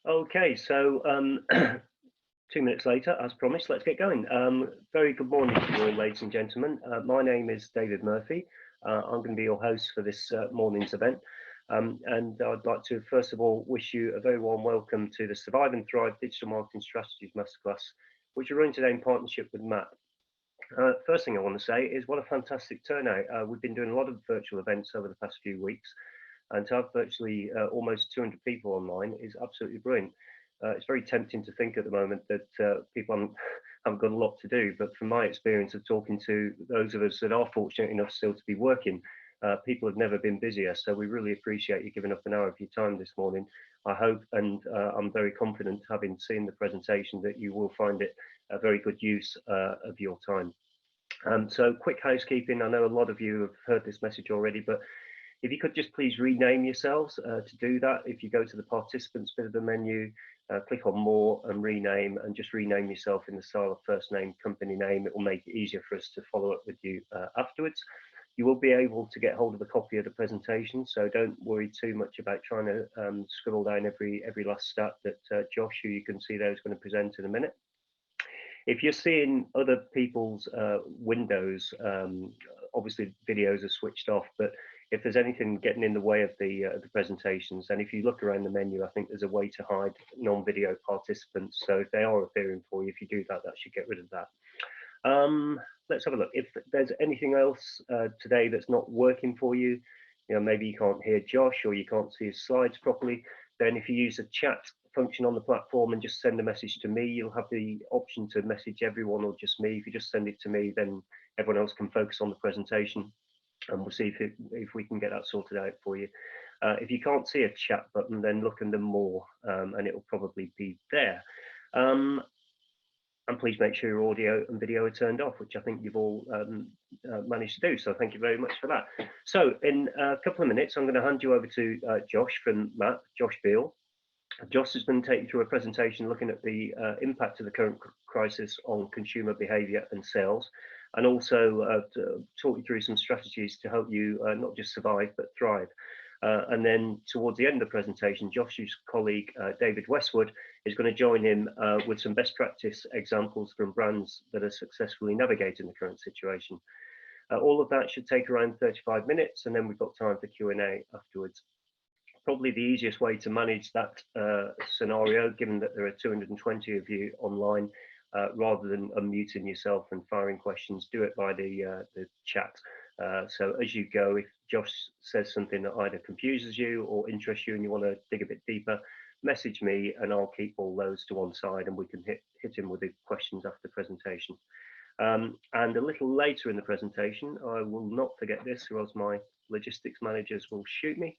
Okay, so 2 minutes later, as promised, let's get going. Very good morning to you all, ladies and gentlemen. My name is David Murphy. I'm going to be your host for this morning's event. And I'd like to, first of all, wish you a very warm welcome to the Survive and Thrive Digital Marketing Strategies Masterclass, which we're running today in partnership with Mapp. First thing I want to say is what a fantastic turnout. We've been doing a lot of virtual events over the past few weeks, and to have virtually almost 200 people online is absolutely brilliant. It's very tempting to think at the moment that people haven't got a lot to do, but from my experience of talking to those of us that are fortunate enough still to be working, people have never been busier. So we really appreciate you giving up an hour of your time this morning. I hope, and I'm very confident, having seen the presentation, that you will find it a very good use of your time. So quick housekeeping. I know a lot of you have heard this message already, but if you could just please rename yourselves. To do that, if you go to the participants bit of the menu, click on more and rename, and just rename yourself in the style of first name, company name. It will make it easier for us to follow up with you afterwards. You will be able to get hold of a copy of the presentation, so don't worry too much about trying to scribble down every last stat that Josh, who you can see there, is going to present in a minute. If you're seeing other people's windows, obviously videos are switched off, but if there's anything getting in the way of the presentations, and if you look around the menu, I think there's a way to hide non-video participants. So if they are appearing for you, if you do that, that should get rid of that. Let's have a look. If there's anything else today that's not working for you, maybe you can't hear Josh or you can't see his slides properly, then if you use the chat function on the platform and just send a message to me, you'll have the option to message everyone or just me. If you just send it to me, then everyone else can focus on the presentation, and we'll see if we can get that sorted out for you. If you can't see a chat button, then look under more, and it will probably be there. And please make sure your audio and video are turned off, which I think you've all managed to do. So thank you very much for that. So in a couple of minutes, I'm going to hand you over to Josh from Mapp, Josh Beale. Josh is going to take you through a presentation looking at the impact of the current crisis on consumer behaviour and sales, and also to talk you through some strategies to help you not just survive but thrive. And then towards the end of the presentation, Josh's colleague David Westwood is going to join him with some best practice examples from brands that are successfully navigating the current situation. All of that should take around 35 minutes, and then we've got time for Q&A afterwards. Probably the easiest way to manage that scenario, given that there are 220 of you online, rather than unmuting yourself and firing questions, do it by the chat. So as you go, if Josh says something that either confuses you or interests you and you want to dig a bit deeper, message me and I'll keep all those to one side and we can hit him with the questions after the presentation. And a little later in the presentation, I will not forget this or else my logistics managers will shoot me.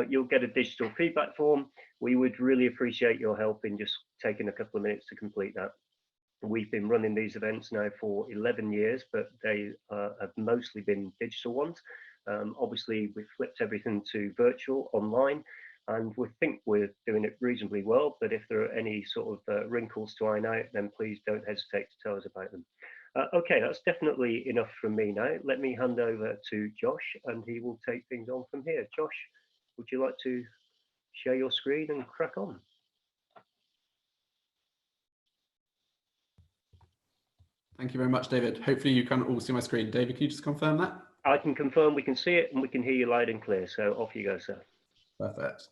You'll get a digital feedback form. We would really appreciate your help in just taking a couple of minutes to complete that. We've been running these events now for 11 years, but they have mostly been digital ones. Obviously, we've flipped everything to virtual online, and we think we're doing it reasonably well, but if there are any sort of wrinkles to iron out, then please don't hesitate to tell us about them. Okay, that's definitely enough from me now. Let me hand over to Josh, and he will take things on from here. Josh, would you like to share your screen and crack on? Thank you very much, David. Hopefully you can all see my screen. David, can you just confirm that? I can confirm we can see it and we can hear you loud and clear. So off you go, sir. Perfect.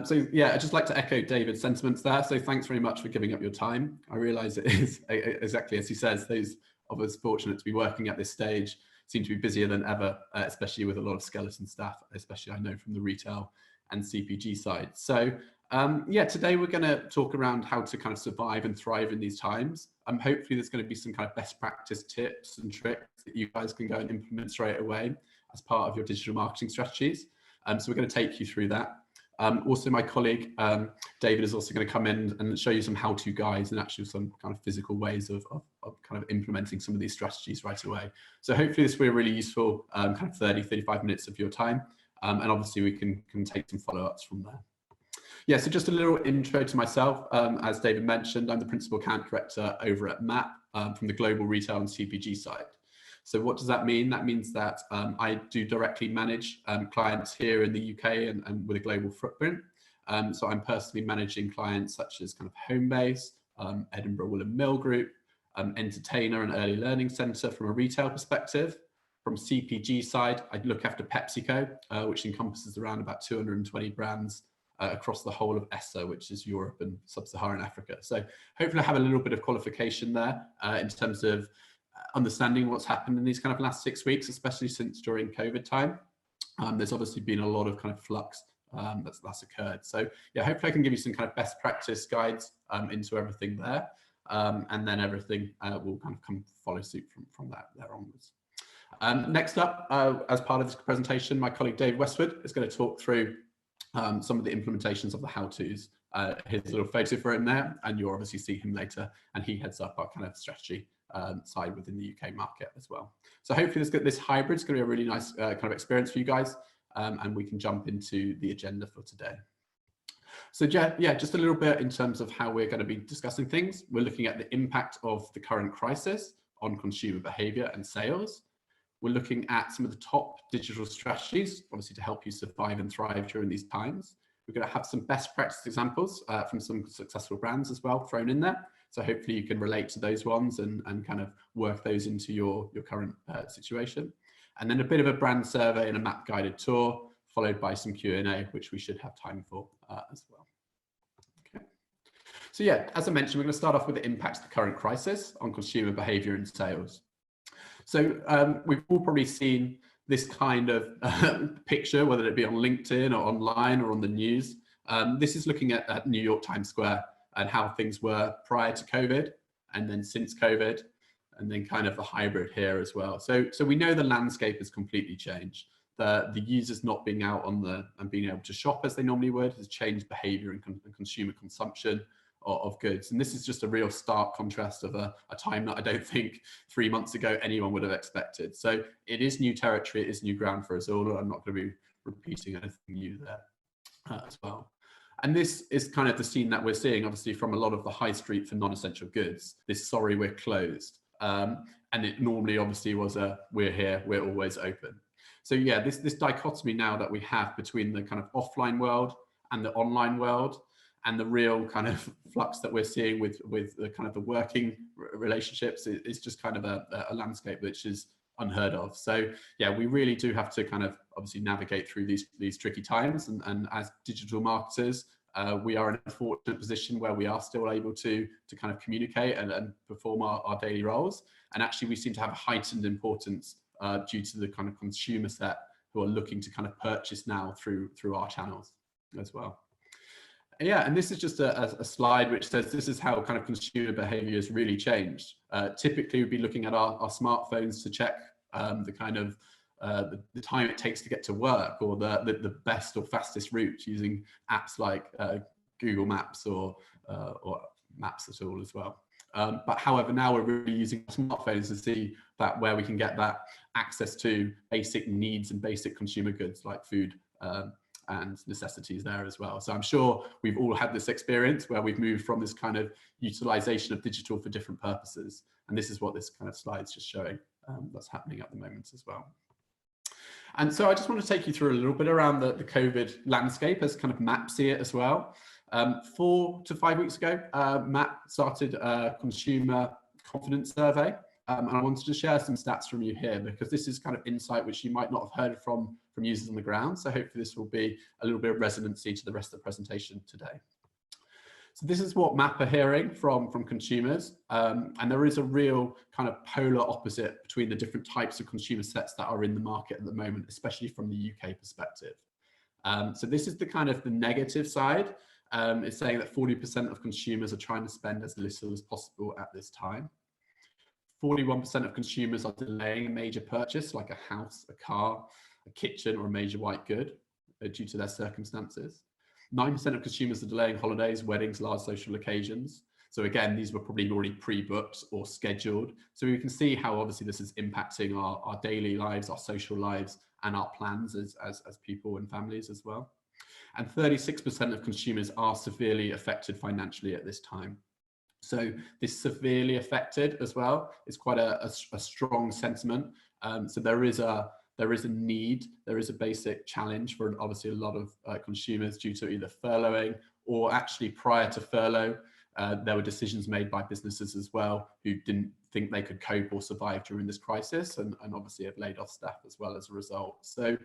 So yeah, I'd just like to echo David's sentiments there. So thanks very much for giving up your time. I realise it is exactly as he says, those of us fortunate to be working at this stage seem to be busier than ever, especially with a lot of skeleton staff, especially I know from the retail and CPG side. So yeah, today we're going to talk around how to kind of survive and thrive in these times. Hopefully there's going to be some kind of best practice tips and tricks that you guys can go and implement straight away as part of your digital marketing strategies. So we're going to take you through that. Also, my colleague David is also going to come in and show you some how-to guides and actually some kind of physical ways of kind of implementing some of these strategies right away. So hopefully this will be a really useful kind of 30-35 minutes of your time. And obviously we can take some follow-ups from there. Yeah, so just a little intro to myself. As David mentioned, I'm the Principal Account Director over at Mapp from the global retail and CPG side. So what does that mean? That means that I do directly manage clients here in the UK and with a global footprint. So I'm personally managing clients such as kind of Homebase, Edinburgh Wool and Mill Group, Entertainer and Early Learning Centre from a retail perspective. From CPG side, I look after PepsiCo, which encompasses around about 220 brands across the whole of ESSA, which is Europe and Sub-Saharan Africa. So hopefully I have a little bit of qualification there in terms of understanding what's happened in these kind of last 6 weeks, especially since during COVID time. There's obviously been a lot of kind of flux that's occurred. So yeah, hopefully I can give you some kind of best practice guides into everything there. And then everything will kind of follow suit from there onwards. Next up, as part of this presentation, my colleague Dave Westwood is going to talk through some of the implementations of the how-tos. His little photo for him there, and you'll obviously see him later, and he heads up our kind of strategy side within the UK market as well. So hopefully this hybrid is going to be a really nice kind of experience for you guys, and we can jump into the agenda for today. So yeah, just a little bit in terms of how we're going to be discussing things. We're looking at the impact of the current crisis on consumer behavior and sales. We're looking at some of the top digital strategies, obviously to help you survive and thrive during these times. We're going to have some best practice examples from some successful brands as well thrown in there. So hopefully you can relate to those ones and kind of work those into your current situation. And then a bit of a brand survey and a map guided tour, followed by some Q&A, which we should have time for as well. Okay. So yeah, as I mentioned, we're going to start off with the impacts of the current crisis on consumer behavior and sales. So we've all probably seen this kind of picture, whether it be on LinkedIn or online or on the news. This is looking at New York Times Square and how things were prior to COVID, and then since COVID, and then kind of the hybrid here as well. So we know the landscape has completely changed. The users not being out and being able to shop as they normally would has changed behavior and consumer consumption of goods. And this is just a real stark contrast of a time that I don't think 3 months ago anyone would have expected. So it is new territory, it is new ground for us all. I'm not going to be repeating anything new there as well. And this is kind of the scene that we're seeing, obviously, from a lot of the high street for non-essential goods. This "sorry, we're closed." And it normally obviously was a "we're here, we're always open." So yeah, this dichotomy now that we have between the kind of offline world and the online world, and the real kind of flux that we're seeing with the kind of the working relationships is just kind of a landscape which is unheard of. So yeah, we really do have to kind of obviously navigate through these tricky times. And as digital marketers, we are in a fortunate position where we are still able to kind of communicate and perform our daily roles. And actually we seem to have a heightened importance due to the kind of consumer set who are looking to kind of purchase now through our channels as well. Yeah, and this is just a slide which says this is how kind of consumer behavior has really changed. Typically, we'd be looking at our smartphones to check the kind of the time it takes to get to work, or the best or fastest route using apps like Google Maps or Maps at all as well. But however, now we're really using smartphones to see that where we can get that access to basic needs and basic consumer goods like food and necessities there as well. So I'm sure we've all had this experience where we've moved from this kind of utilization of digital for different purposes. And this is what this kind of slide's just showing that's happening at the moment as well. And so I just want to take you through a little bit around the COVID landscape as kind of Mapp see it as well. 4 to 5 weeks ago, Mapp started a consumer confidence survey. And I wanted to share some stats from you here, because this is kind of insight which you might not have heard from users on the ground. So hopefully this will be a little bit of resonancy to the rest of the presentation today. So this is what Mapp are hearing from consumers. And there is a real kind of polar opposite between the different types of consumer sets that are in the market at the moment, especially from the UK perspective. So this is the kind of the negative side. It's saying that 40% of consumers are trying to spend as little as possible at this time. 41% of consumers are delaying a major purchase like a house, a car, a kitchen, or a major white good due to their circumstances. 9% of consumers are delaying holidays, weddings, large social occasions. So again, these were probably already pre-booked or scheduled. So we can see how obviously this is impacting our daily lives, our social lives, and our plans as people and families as well. And 36% of consumers are severely affected financially at this time. So this severely affected as well is quite a strong sentiment. So there is a There is a need, there is a basic challenge for obviously a lot of consumers due to either furloughing or actually prior to furlough, there were decisions made by businesses as well who didn't think they could cope or survive during this crisis, and obviously have laid off staff as well as a result. So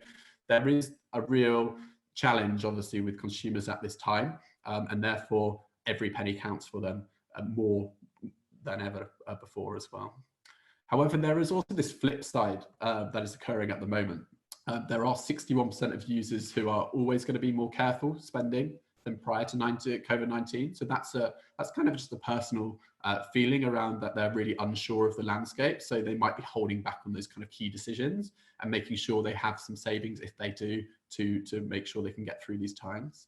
there is a real challenge obviously with consumers at this time, and therefore every penny counts for them more than ever before as well. However, there is also this flip side that is occurring at the moment. There are 61% of users who are always going to be more careful spending than prior to COVID-19. So that's kind of just a personal feeling around that they're really unsure of the landscape. So they might be holding back on those kind of key decisions and making sure they have some savings if they do to make sure they can get through these times.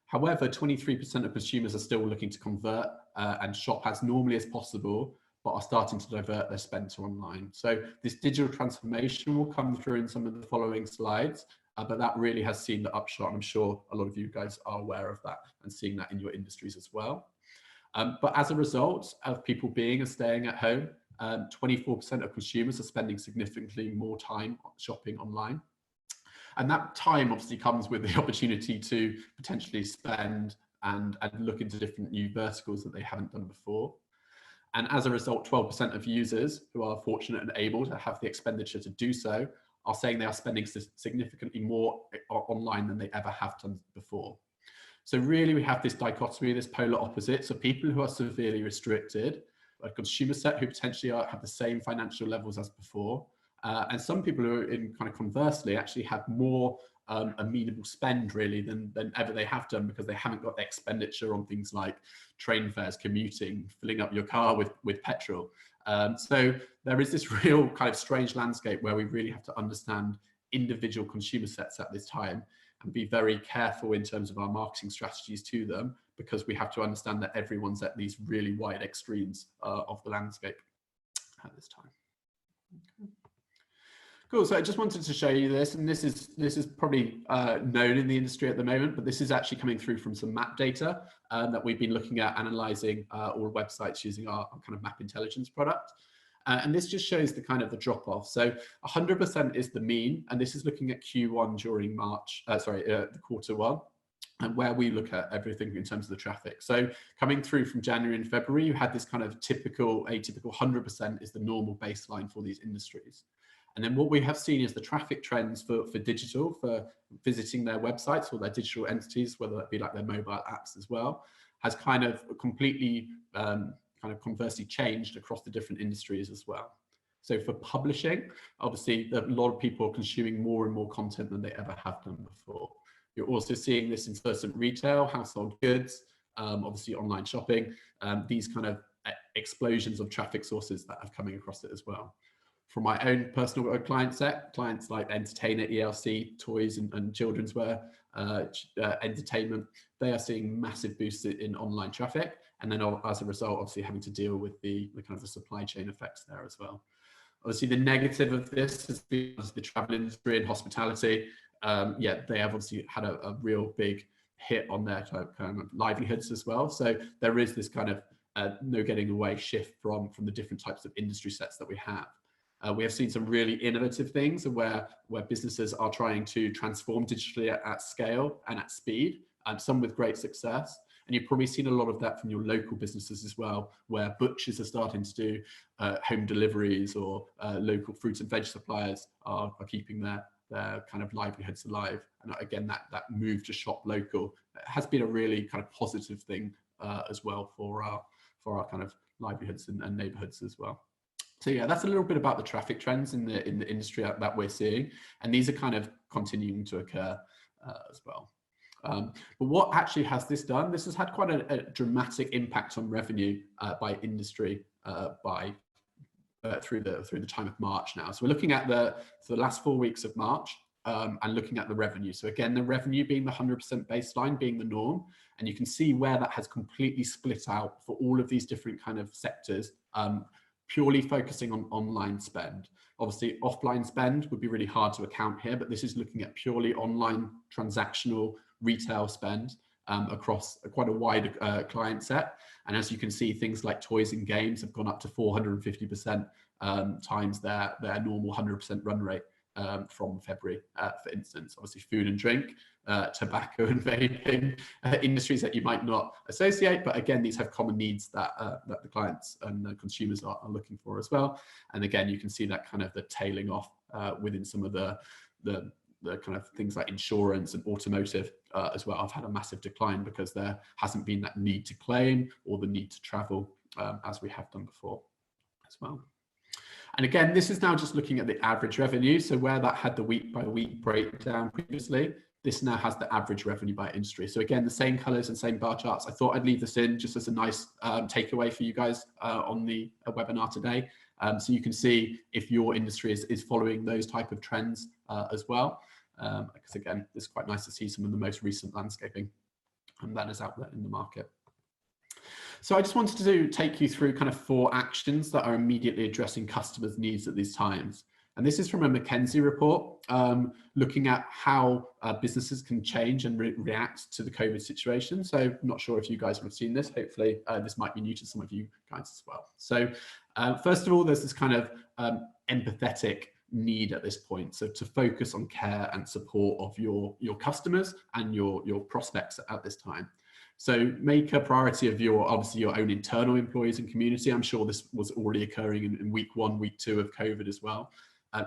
However, 23% of consumers are still looking to convert and shop as normally as possible, but are starting to divert their spend to online. So this digital transformation will come through in some of the following slides, but that really has seen the upshot. I'm sure a lot of you guys are aware of that and seeing that in your industries as well. But as a result of people being and staying at home, 24% of consumers are spending significantly more time shopping online. And that time obviously comes with the opportunity to potentially spend and look into different new verticals that they haven't done before. And as a result, 12% of users who are fortunate and able to have the expenditure to do so are saying they are spending significantly more online than they ever have done before. So really we have this dichotomy, this polar opposite. So people who are severely restricted, a consumer set who potentially have the same financial levels as before, and some people who are in kind of conversely actually have more amenable spend really than ever they have done, because they haven't got the expenditure on things like train fares, commuting, filling up your car with petrol. So there is this real kind of strange landscape where we really have to understand individual consumer sets at this time and be very careful in terms of our marketing strategies to them, because we have to understand that everyone's at these really wide extremes of the landscape at this time. Okay. Cool, so I just wanted to show you this, and this is probably known in the industry at the moment, but this is actually coming through from some Mapp data that we've been looking at analysing all websites using our kind of Mapp Intelligence product. And this just shows the kind of the drop off. So 100% is the mean, and this is looking at Q1 during March, the Q1, and where we look at everything in terms of the traffic. So coming through from January and February, you had this kind of atypical 100% is the normal baseline for these industries. And then what we have seen is the traffic trends for digital, for visiting their websites or their digital entities, whether that be like their mobile apps as well, has kind of completely kind of conversely changed across the different industries as well. So for publishing, obviously a lot of people are consuming more and more content than they ever have done before. You're also seeing this in certain retail, household goods, obviously online shopping, these kind of explosions of traffic sources that are coming across it as well. For my own personal client set, clients like entertainer, ELC, toys and children's wear, entertainment, they are seeing massive boosts in online traffic. And then as a result, obviously having to deal with the kind of the supply chain effects there as well. Obviously the negative of this has been the travel industry and hospitality. Yeah, they have obviously had a real big hit on their kind of livelihoods as well. So there is this kind of no getting away shift from the different types of industry sets that we have. We have seen some really innovative things where businesses are trying to transform digitally at scale and at speed, some with great success. And you've probably seen a lot of that from your local businesses as well, where butchers are starting to do home deliveries, or local fruit and veg suppliers are keeping their kind of livelihoods alive. And again, that move to shop local has been a really kind of positive thing as well for our kind of livelihoods and neighborhoods as well. So yeah, that's a little bit about the traffic trends in the industry that we're seeing, and these are kind of continuing to occur as well. But what actually has this done? This has had quite a dramatic impact on revenue by industry through the time of March now. So we're looking at the last 4 weeks of March and looking at the revenue. So again, the revenue being the 100% baseline being the norm, and you can see where that has completely split out for all of these different kind of sectors. Purely focusing on online spend. Obviously, offline spend would be really hard to account here, but this is looking at purely online transactional retail spend across quite a wide client set. And as you can see, things like toys and games have gone up to 450% times their normal 100% run rate from February, for instance. Obviously food and drink, tobacco and vaping, industries that you might not associate, but again, these have common needs that, that the clients and the consumers are looking for as well. And again, you can see that kind of the tailing off within some of the kind of things like insurance and automotive as well. I've had a massive decline because there hasn't been that need to claim or the need to travel as we have done before as well. And again, this is now just looking at the average revenue. So where that had the week by week breakdown previously, this now has the average revenue by industry. So again, the same colors and same bar charts. I thought I'd leave this in just as a nice takeaway for you guys on the webinar today. So you can see if your industry is following those type of trends as well. Because again, it's quite nice to see some of the most recent landscaping that is out there in the market. So I just wanted to take you through kind of 4 actions that are immediately addressing customers' needs at these times. And this is from a McKinsey report, looking at how businesses can change and react to the COVID situation. So I'm not sure if you guys have seen this. Hopefully this might be new to some of you guys as well. So first of all, there's this kind of empathetic need at this point. So to focus on care and support of your customers and your prospects at this time. So make a priority of obviously your own internal employees and community. I'm sure this was already occurring in week 1, week 2 of COVID as well.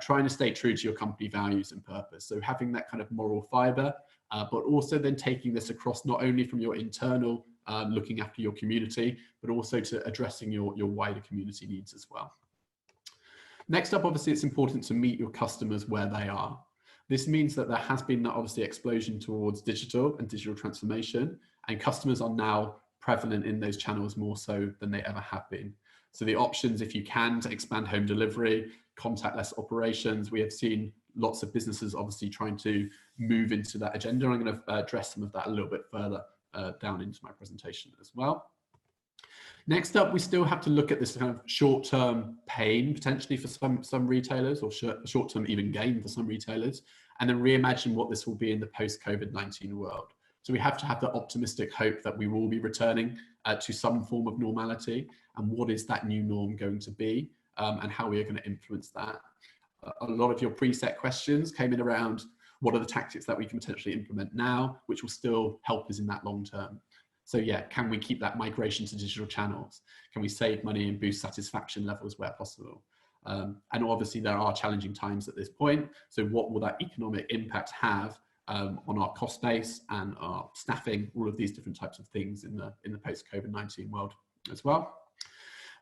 Trying to stay true to your company values and purpose. So having that kind of moral fiber, but also then taking this across not only from your internal looking after your community, but also to addressing your wider community needs as well. Next up, obviously, it's important to meet your customers where they are. This means that there has been obviously explosion towards digital and digital transformation, and customers are now prevalent in those channels more so than they ever have been. So the options, if you can, to expand home delivery, contactless operations, we have seen lots of businesses obviously trying to move into that agenda. I'm going to address some of that a little bit further down into my presentation as well. Next up, we still have to look at this kind of short-term pain potentially for some retailers, or short-term even gain for some retailers, and then reimagine what this will be in the post-COVID-19 world. So we have to have the optimistic hope that we will be returning to some form of normality, and what is that new norm going to be, and how we are going to influence that. A lot of your preset questions came in around what are the tactics that we can potentially implement now, which will still help us in that long term. So yeah, can we keep that migration to digital channels? Can we save money and boost satisfaction levels where possible? And obviously there are challenging times at this point. So what will that economic impact have on our cost base and our staffing, all of these different types of things in the post-COVID-19 world as well.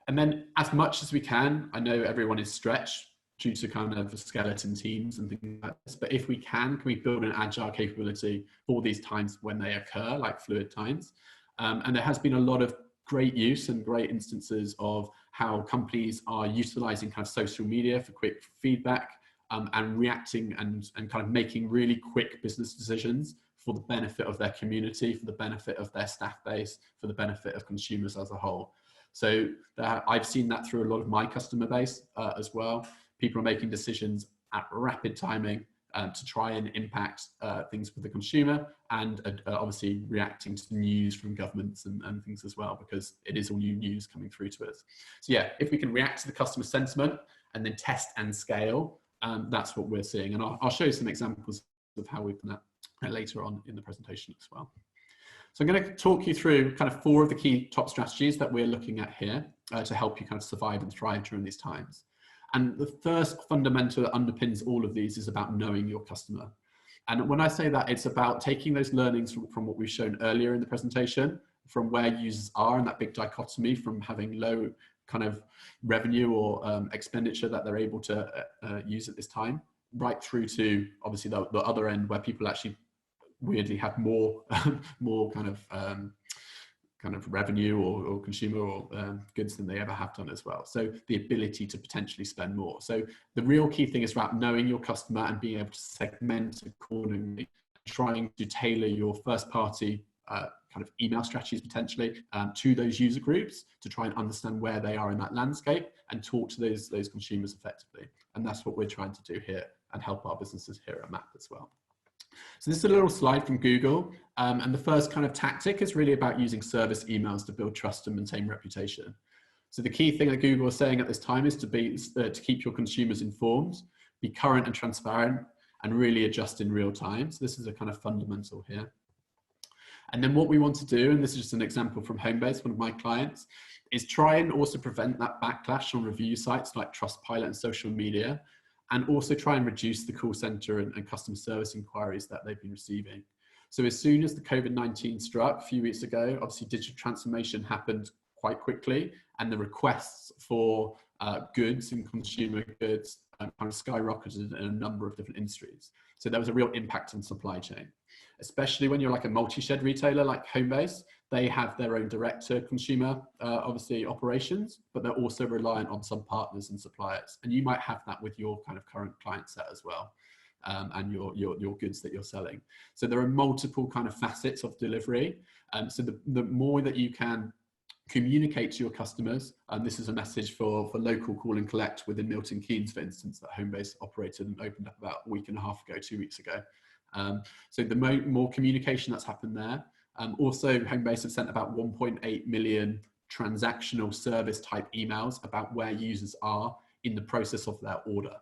And then as much as we can, I know everyone is stretched due to kind of skeleton teams and things like this, but if we can we build an agile capability for these times when they occur, like fluid times? And there has been a lot of great use and great instances of how companies are utilizing kind of social media for quick feedback and reacting and kind of making really quick business decisions for the benefit of their community, for the benefit of their staff base, for the benefit of consumers as a whole. So I've seen that through a lot of my customer base as well. People are making decisions at rapid timing to try and impact things for the consumer, and obviously reacting to the news from governments and things as well, because it is all new news coming through to us. So yeah, if we can react to the customer sentiment and then test and scale, that's what we're seeing. And I'll show you some examples of how we've done that later on in the presentation as well. So I'm going to talk you through kind of 4 of the key top strategies that we're looking at here to help you kind of survive and thrive during these times. And the first fundamental that underpins all of these is about knowing your customer. And when I say that, it's about taking those learnings from what we've shown earlier in the presentation, from where users are and that big dichotomy from having low kind of revenue or expenditure that they're able to use at this time, right through to obviously the other end where people actually weirdly have more kind of revenue or consumer or goods than they ever have done as well. So the ability to potentially spend more. So the real key thing is about knowing your customer and being able to segment accordingly, trying to tailor your first party kind of email strategies potentially to those user groups to try and understand where they are in that landscape and talk to those consumers effectively. And that's what we're trying to do here and help our businesses here at Mapp as well. So this is a little slide from Google, and the first kind of tactic is really about using service emails to build trust and maintain reputation. So the key thing that Google is saying at this time is to keep your consumers informed, be current and transparent, and really adjust in real time. So this is a kind of fundamental here. And then what we want to do, and this is just an example from Homebase, one of my clients, is try and also prevent that backlash on review sites like Trustpilot and social media, and also try and reduce the call center and customer service inquiries that they've been receiving. So as soon as the COVID-19 struck a few weeks ago, obviously digital transformation happened quite quickly, and the requests for goods and consumer goods kind of skyrocketed in a number of different industries. So there was a real impact on supply chain, especially when you're like a multi-shed retailer like Homebase. They have their own direct-to-consumer, obviously, operations, but they're also reliant on some partners and suppliers. And you might have that with your kind of current client set as well, and your goods that you're selling. So there are multiple kind of facets of delivery. So the more that you can communicate to your customers, and this is a message for local call and collect within Milton Keynes, for instance, that Homebase operated and opened up about a week and a half ago, 2 weeks ago. So the more communication that's happened there. Also, Homebase have sent about 1.8 million transactional service type emails about where users are in the process of their order.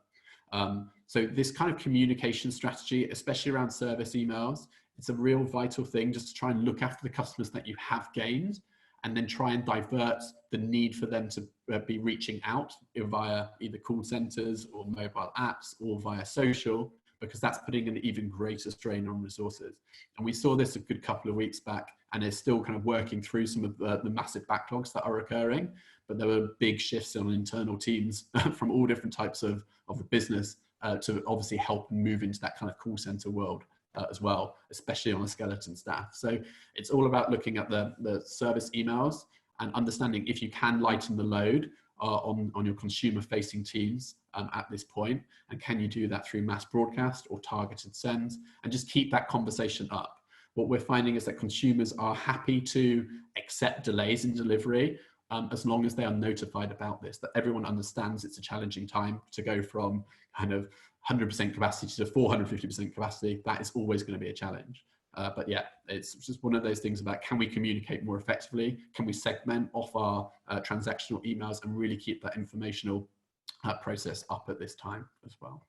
So this kind of communication strategy, especially around service emails, it's a real vital thing, just to try and look after the customers that you have gained, and then try and divert the need for them to be reaching out via either call centers or mobile apps or via social, because that's putting an even greater strain on resources. And we saw this a good couple of weeks back, and is still kind of working through some of the massive backlogs that are occurring. But there were big shifts on internal teams from all different types of the business to obviously help move into that kind of call center world as well, especially on a skeleton staff. So it's all about looking at the service emails and understanding if you can lighten the load on your consumer facing teams at this point, and can you do that through mass broadcast or targeted sends, and just keep that conversation up. What we're finding is that consumers are happy to accept delays in delivery as long as they are notified about this, that everyone understands it's a challenging time to go from kind of 100% capacity to 450% capacity. That is always going to be a challenge. But yeah, it's just one of those things about, can we communicate more effectively? Can we segment off our transactional emails and really keep that informational process up at this time as well?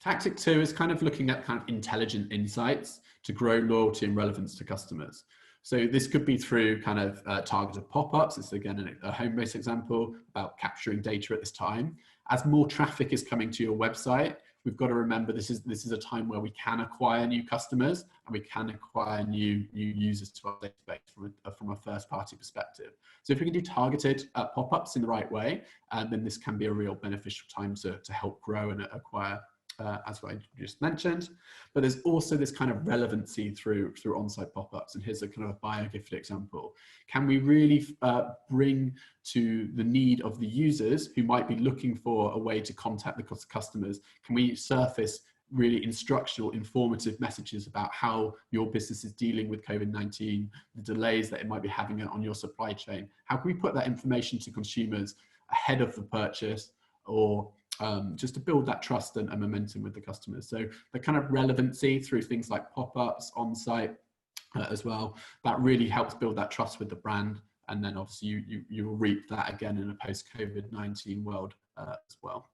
Tactic 2 is kind of looking at kind of intelligent insights to grow loyalty and relevance to customers. So this could be through kind of targeted pop-ups. It's again a Homebase example about capturing data at this time. As more traffic is coming to your website, we've got to remember this is a time where we can acquire new customers and we can acquire new users to our database from a first-party perspective. So if we can do targeted pop-ups in the right way, then this can be a real beneficial time to help grow and acquire, as I just mentioned. But there's also this kind of relevancy through on-site pop-ups, and here's a kind of a bio-gifted example. Can we really bring to the need of the users who might be looking for a way to contact the customers? Can we surface really instructional, informative messages about how your business is dealing with COVID-19, the delays that it might be having on your supply chain? How can we put that information to consumers ahead of the purchase, or just to build that trust and momentum with the customers? So the kind of relevancy through things like pop-ups on site as well, that really helps build that trust with the brand. And then obviously you will reap that again in a post-COVID-19 world as well.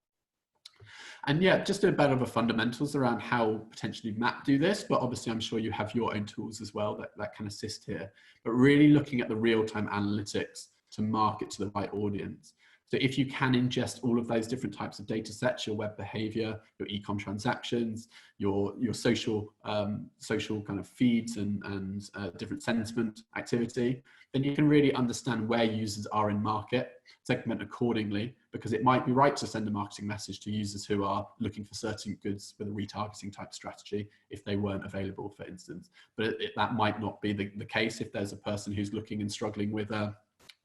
And yeah, just a bit of a fundamentals around how potentially Mapp do this, but obviously I'm sure you have your own tools as well that can assist here. But really looking at the real-time analytics to market to the right audience. So if you can ingest all of those different types of data sets, your web behavior, your e-com transactions, your social kind of feeds and different sentiment activity, then you can really understand where users are in market, segment accordingly, because it might be right to send a marketing message to users who are looking for certain goods with a retargeting type strategy if they weren't available, for instance. But that might not be the case if there's a person who's looking and struggling with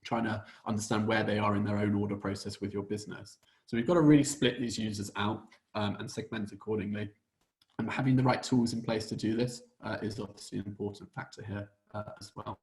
trying to understand where they are in their own order process with your business. So we've got to really split these users out and segment accordingly. And having the right tools in place to do this is obviously an important factor here as well.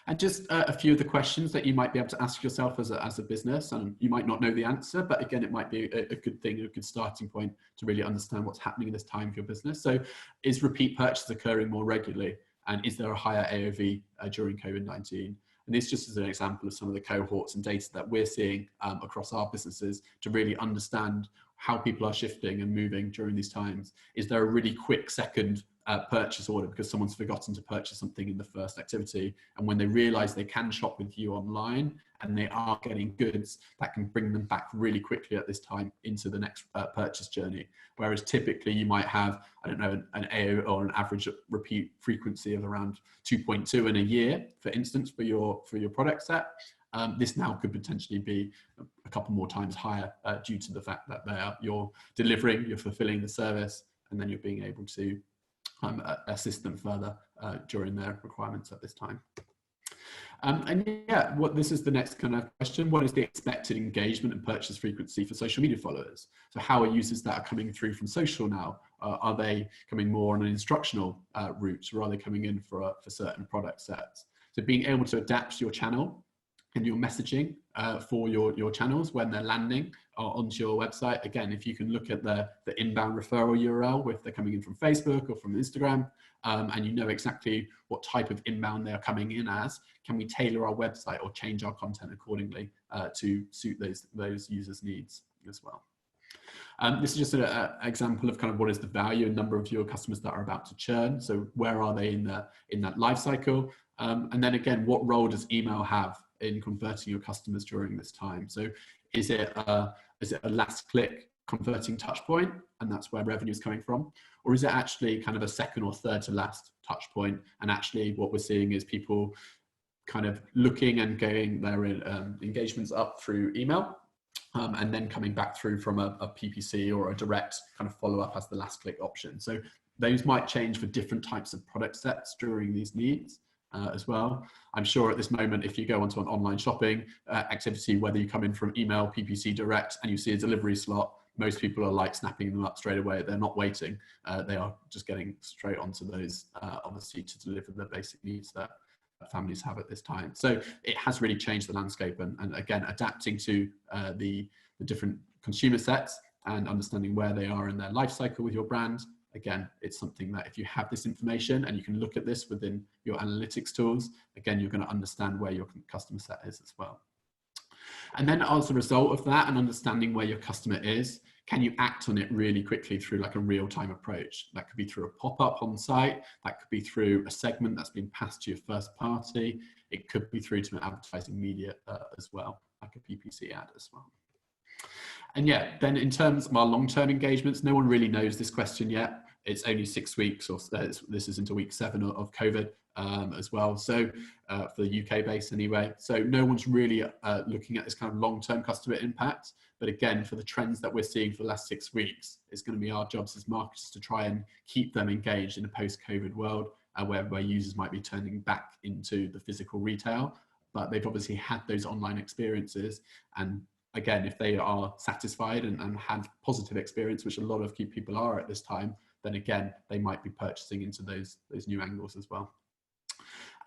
And just a few of the questions that you might be able to ask yourself as a business, and you might not know the answer, but again, it might be a good thing, a good starting point to really understand what's happening in this time for your business. So is repeat purchase occurring more regularly? And is there a higher AOV during COVID-19? And this just is an example of some of the cohorts and data that we're seeing across our businesses to really understand how people are shifting and moving during these times. Is there a really quick second purchase order because someone's forgotten to purchase something in the first activity, and when they realize they can shop with you online and they are getting goods, that can bring them back really quickly at this time into the next purchase journey. Whereas typically you might have, I don't know, an AO or an average repeat frequency of around 2.2 in a year, for instance, for your product set. This now could potentially be a couple more times higher due to the fact that you're delivering, you're fulfilling the service, and then you're being able to assist them further during their requirements at this time. And yeah, this is the next kind of question. What is the expected engagement and purchase frequency for social media followers? So how are users that are coming through from social now? Are they coming more on an instructional route, or are they coming in for certain product sets? So being able to adapt your channel and your messaging for your channels when they're landing onto your website. Again, if you can look at the inbound referral URL, if they're coming in from Facebook or from Instagram, and you know exactly what type of inbound they are coming in as, can we tailor our website or change our content accordingly to suit those users' needs as well? This is just an example of kind of what is the value and number of your customers that are about to churn. So where are they in that life cycle? And then again, what role does email have in converting your customers during this time? So is it a last click converting touch point, and that's where revenue is coming from? Or is it actually kind of a second or third to last touch point? And actually what we're seeing is people kind of looking and getting their engagements up through email, and then coming back through from a PPC or a direct kind of follow up as the last click option. So those might change for different types of product sets during these needs. As well. I'm sure at this moment, if you go onto an online shopping activity, whether you come in from email, PPC direct, and you see a delivery slot, most people are like snapping them up straight away. They're not waiting. They are just getting straight onto those, obviously, to deliver the basic needs that families have at this time. So it has really changed the landscape, and again, adapting to the different consumer sets and understanding where they are in their life cycle with your brand. Again, it's something that if you have this information and you can look at this within your analytics tools, again, you're going to understand where your customer set is as well. And then as a result of that and understanding where your customer is, can you act on it really quickly through like a real-time approach? That could be through a pop-up on site. That could be through a segment that's been passed to your first party. It could be through to an advertising media as well, like a PPC ad as well. And yeah, then in terms of our long-term engagements, no one really knows this question yet. It's only 6 weeks, or this is into week 7 of COVID as well. So for the UK base anyway. So no one's really looking at this kind of long-term customer impact. But again, for the trends that we're seeing for the last 6 weeks, it's going to be our jobs as marketers to try and keep them engaged in a post-COVID world where users might be turning back into the physical retail, but they've obviously had those online experiences. And again, if they are satisfied and have positive experience, which a lot of key people are at this time, then again, they might be purchasing into those new angles as well.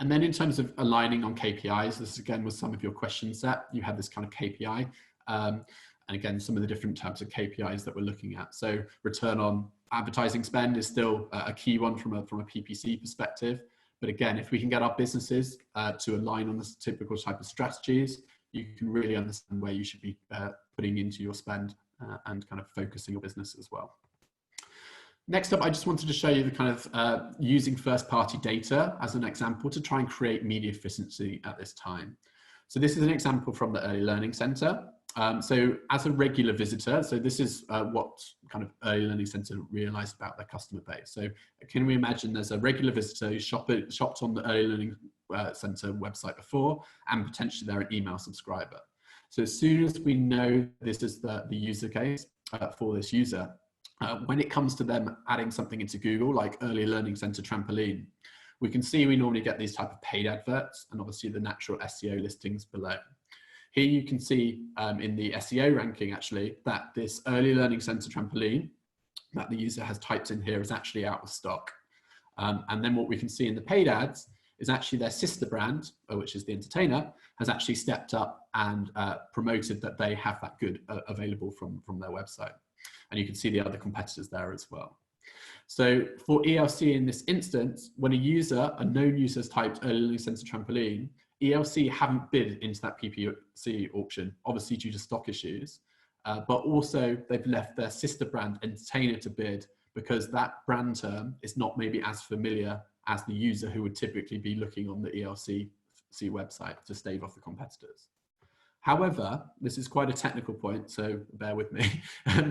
And then in terms of aligning on KPIs, this again was some of your question set. You had this kind of KPI. And again, some of the different types of KPIs that we're looking at. So return on advertising spend is still a key one from a PPC perspective. But again, if we can get our businesses to align on this typical type of strategies, you can really understand where you should be putting into your spend and kind of focusing your business as well. Next up, I just wanted to show you the kind of using first-party data as an example to try and create media efficiency at this time. So this is an example from the Early Learning Centre. So as a regular visitor, so this is what kind of Early Learning Centre realised about their customer base. So can we imagine there's a regular visitor who shopped on the Early Learning Centre website before, and potentially they're an email subscriber. So as soon as we know this is the user case for this user, when it comes to them adding something into Google, like Early Learning Centre trampoline, we can see we normally get these type of paid adverts and obviously the natural SEO listings below. Here you can see in the SEO ranking actually that this Early Learning Centre trampoline that the user has typed in here is actually out of stock. And then what we can see in the paid ads is actually their sister brand, which is The Entertainer, has actually stepped up and promoted that they have that good available from their website. And you can see the other competitors there as well. So for ELC in this instance, when a known user has typed Early Learning Centre trampoline, ELC haven't bid into that PPC auction, obviously due to stock issues. but also they've left their sister brand entertainer to bid, because that brand term is not maybe as familiar as the user who would typically be looking on the ELC website to stave off the competitors. However, this is quite a technical point, so bear with me.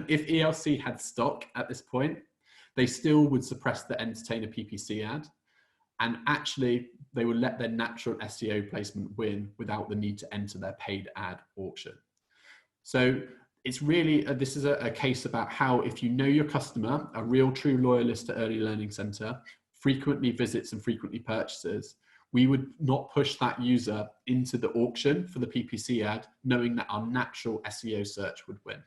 If ELC had stock at this point, they still would suppress the entertainer PPC ad, and actually they would let their natural SEO placement win without the need to enter their paid ad auction. So it's really, this is a case about how, if you know your customer, a real true loyalist to Early Learning Centre, frequently visits and frequently purchases, we would not push that user into the auction for the PPC ad, knowing that our natural SEO search would win.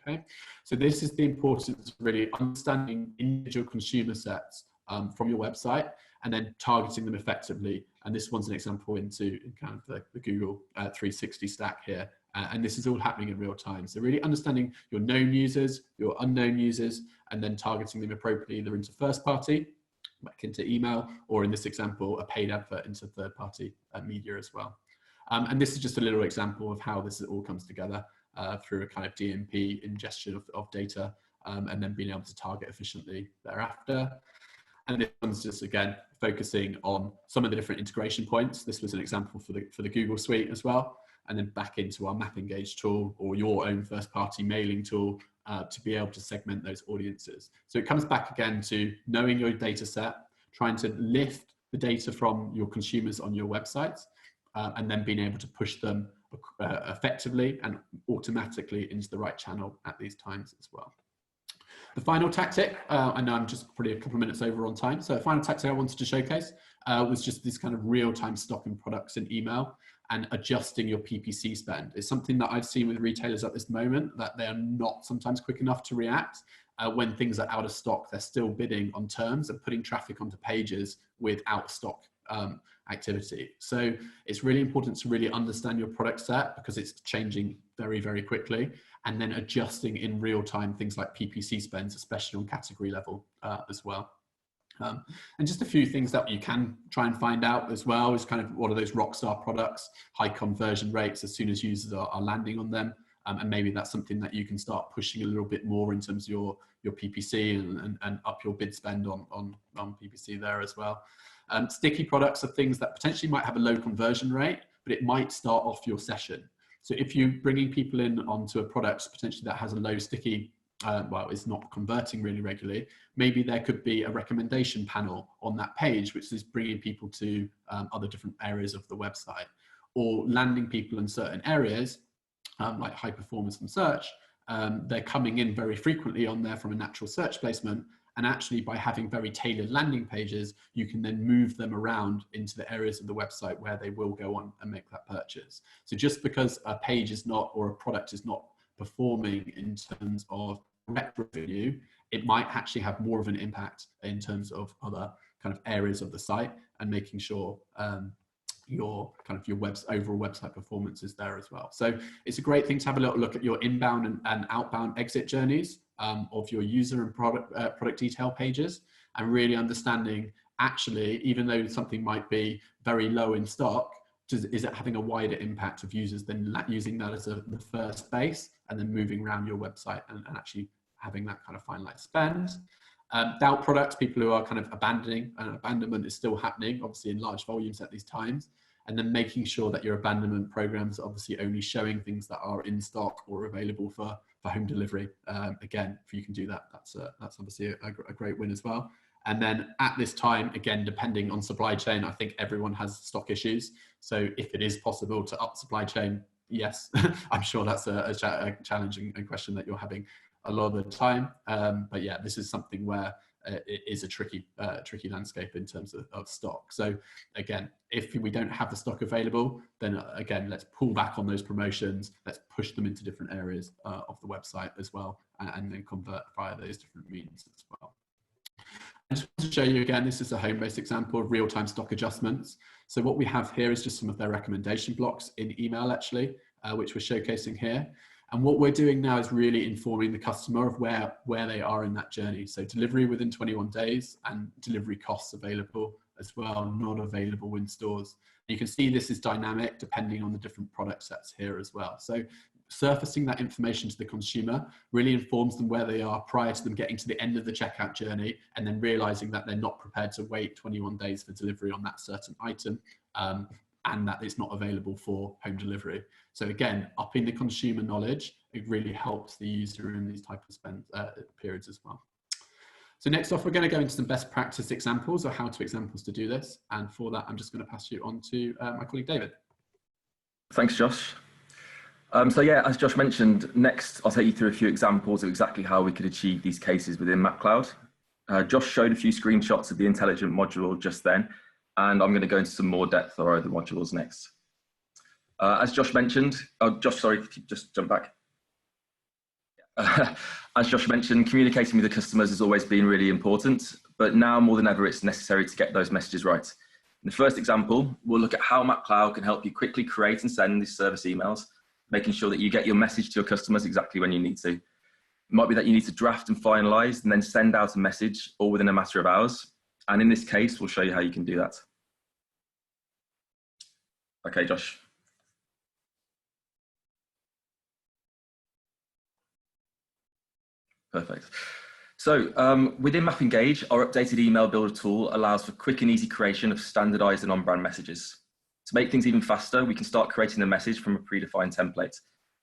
Okay, so this is the importance of really understanding individual consumer sets from your website and then targeting them effectively. And this one's an example into kind of the Google 360 stack here. And this is all happening in real time. So really understanding your known users, your unknown users, and then targeting them appropriately either into first party, back into email, or in this example, a paid advert into third party media as well. And this is just a little example of how this all comes together through a kind of DMP ingestion of data, and then being able to target efficiently thereafter. And this one's just, again, focusing on some of the different integration points. This was an example for the Google Suite as well. And then back into our Mapp Engage tool or your own first party mailing tool to be able to segment those audiences. So it comes back again to knowing your data set, trying to lift the data from your consumers on your websites, and then being able to push them effectively and automatically into the right channel at these times as well. The final tactic, I know I'm just probably a couple of minutes over on time, so the final tactic I wanted to showcase was just this kind of real-time stocking products in email and adjusting your PPC spend. It's something that I've seen with retailers at this moment, that they are not sometimes quick enough to react. When things are out of stock, they're still bidding on terms and putting traffic onto pages with out of stock activity. So it's really important to really understand your product set, because it's changing very, very quickly, and then adjusting in real time things like PPC spends, especially on category level as well. And just a few things that you can try and find out as well is kind of what are those rockstar products, high conversion rates as soon as users are landing on them. And maybe that's something that you can start pushing a little bit more in terms of your PPC and up your bid spend on PPC there as well. Sticky products are things that potentially might have a low conversion rate, but it might start off your session. So if you're bringing people in onto a product potentially that has a low sticky, well, it's not converting really regularly, maybe there could be a recommendation panel on that page, which is bringing people to other different areas of the website, or landing people in certain areas, like high performance and search. They're coming in very frequently on there from a natural search placement. And actually, by having very tailored landing pages, you can then move them around into the areas of the website where they will go on and make that purchase. So just because a page is not, or a product is not performing in terms of direct revenue, it might actually have more of an impact in terms of other kind of areas of the site, and making sure your overall website performance is there as well. So it's a great thing to have a little look at your inbound and outbound exit journeys of your user and product detail pages, and really understanding, actually, even though something might be very low in stock, is it having a wider impact of users than using that as the first base and then moving around your website and actually having that kind of finalized spend. Doubt products, people who are kind of abandoning, and abandonment is still happening, obviously in large volumes at these times, and then making sure that your abandonment programs are obviously only showing things that are in stock or available for home delivery. Again, if you can do that, that's obviously a great win as well. And then at this time, again, depending on supply chain, I think everyone has stock issues. So if it is possible to up supply chain, yes, I'm sure that's a challenging question that you're having a lot of the time. But yeah, this is something where it is a tricky landscape in terms of stock. So again, if we don't have the stock available, then again, let's pull back on those promotions. Let's push them into different areas of the website as well, and then convert via those different means as well. I just want to show you again, this is a home-based example of real-time stock adjustments. So what we have here is just some of their recommendation blocks in email, actually, which we're showcasing here. And what we're doing now is really informing the customer of where they are in that journey. So delivery within 21 days and delivery costs available as well, not available in stores. You can see this is dynamic depending on the different product sets here as well. So surfacing that information to the consumer really informs them where they are prior to them getting to the end of the checkout journey, and then realizing that they're not prepared to wait 21 days for delivery on that certain item, and that it's not available for home delivery. So again, upping the consumer knowledge, it really helps the user in these type of spend periods as well. So next off, we're going to go into some best practice examples or how-to examples to do this. And for that, I'm just going to pass you on to my colleague, David. Thanks, Josh. So yeah, as Josh mentioned, next I'll take you through a few examples of exactly how we could achieve these cases within Mapp Cloud. Josh showed a few screenshots of the intelligent module just then, and I'm going to go into some more depth on the modules next. As Josh mentioned, Josh, sorry, if you just jump back. As Josh mentioned, communicating with the customers has always been really important, but now more than ever, it's necessary to get those messages right. In the first example, we'll look at how Mapp Cloud can help you quickly create and send these service emails, making sure that you get your message to your customers exactly when you need to. It might be that you need to draft and finalize and then send out a message all within a matter of hours. And in this case, we'll show you how you can do that. Okay, Josh. Perfect. So within Mapp Engage, our updated email builder tool allows for quick and easy creation of standardized and on-brand messages. To make things even faster, we can start creating the message from a predefined template.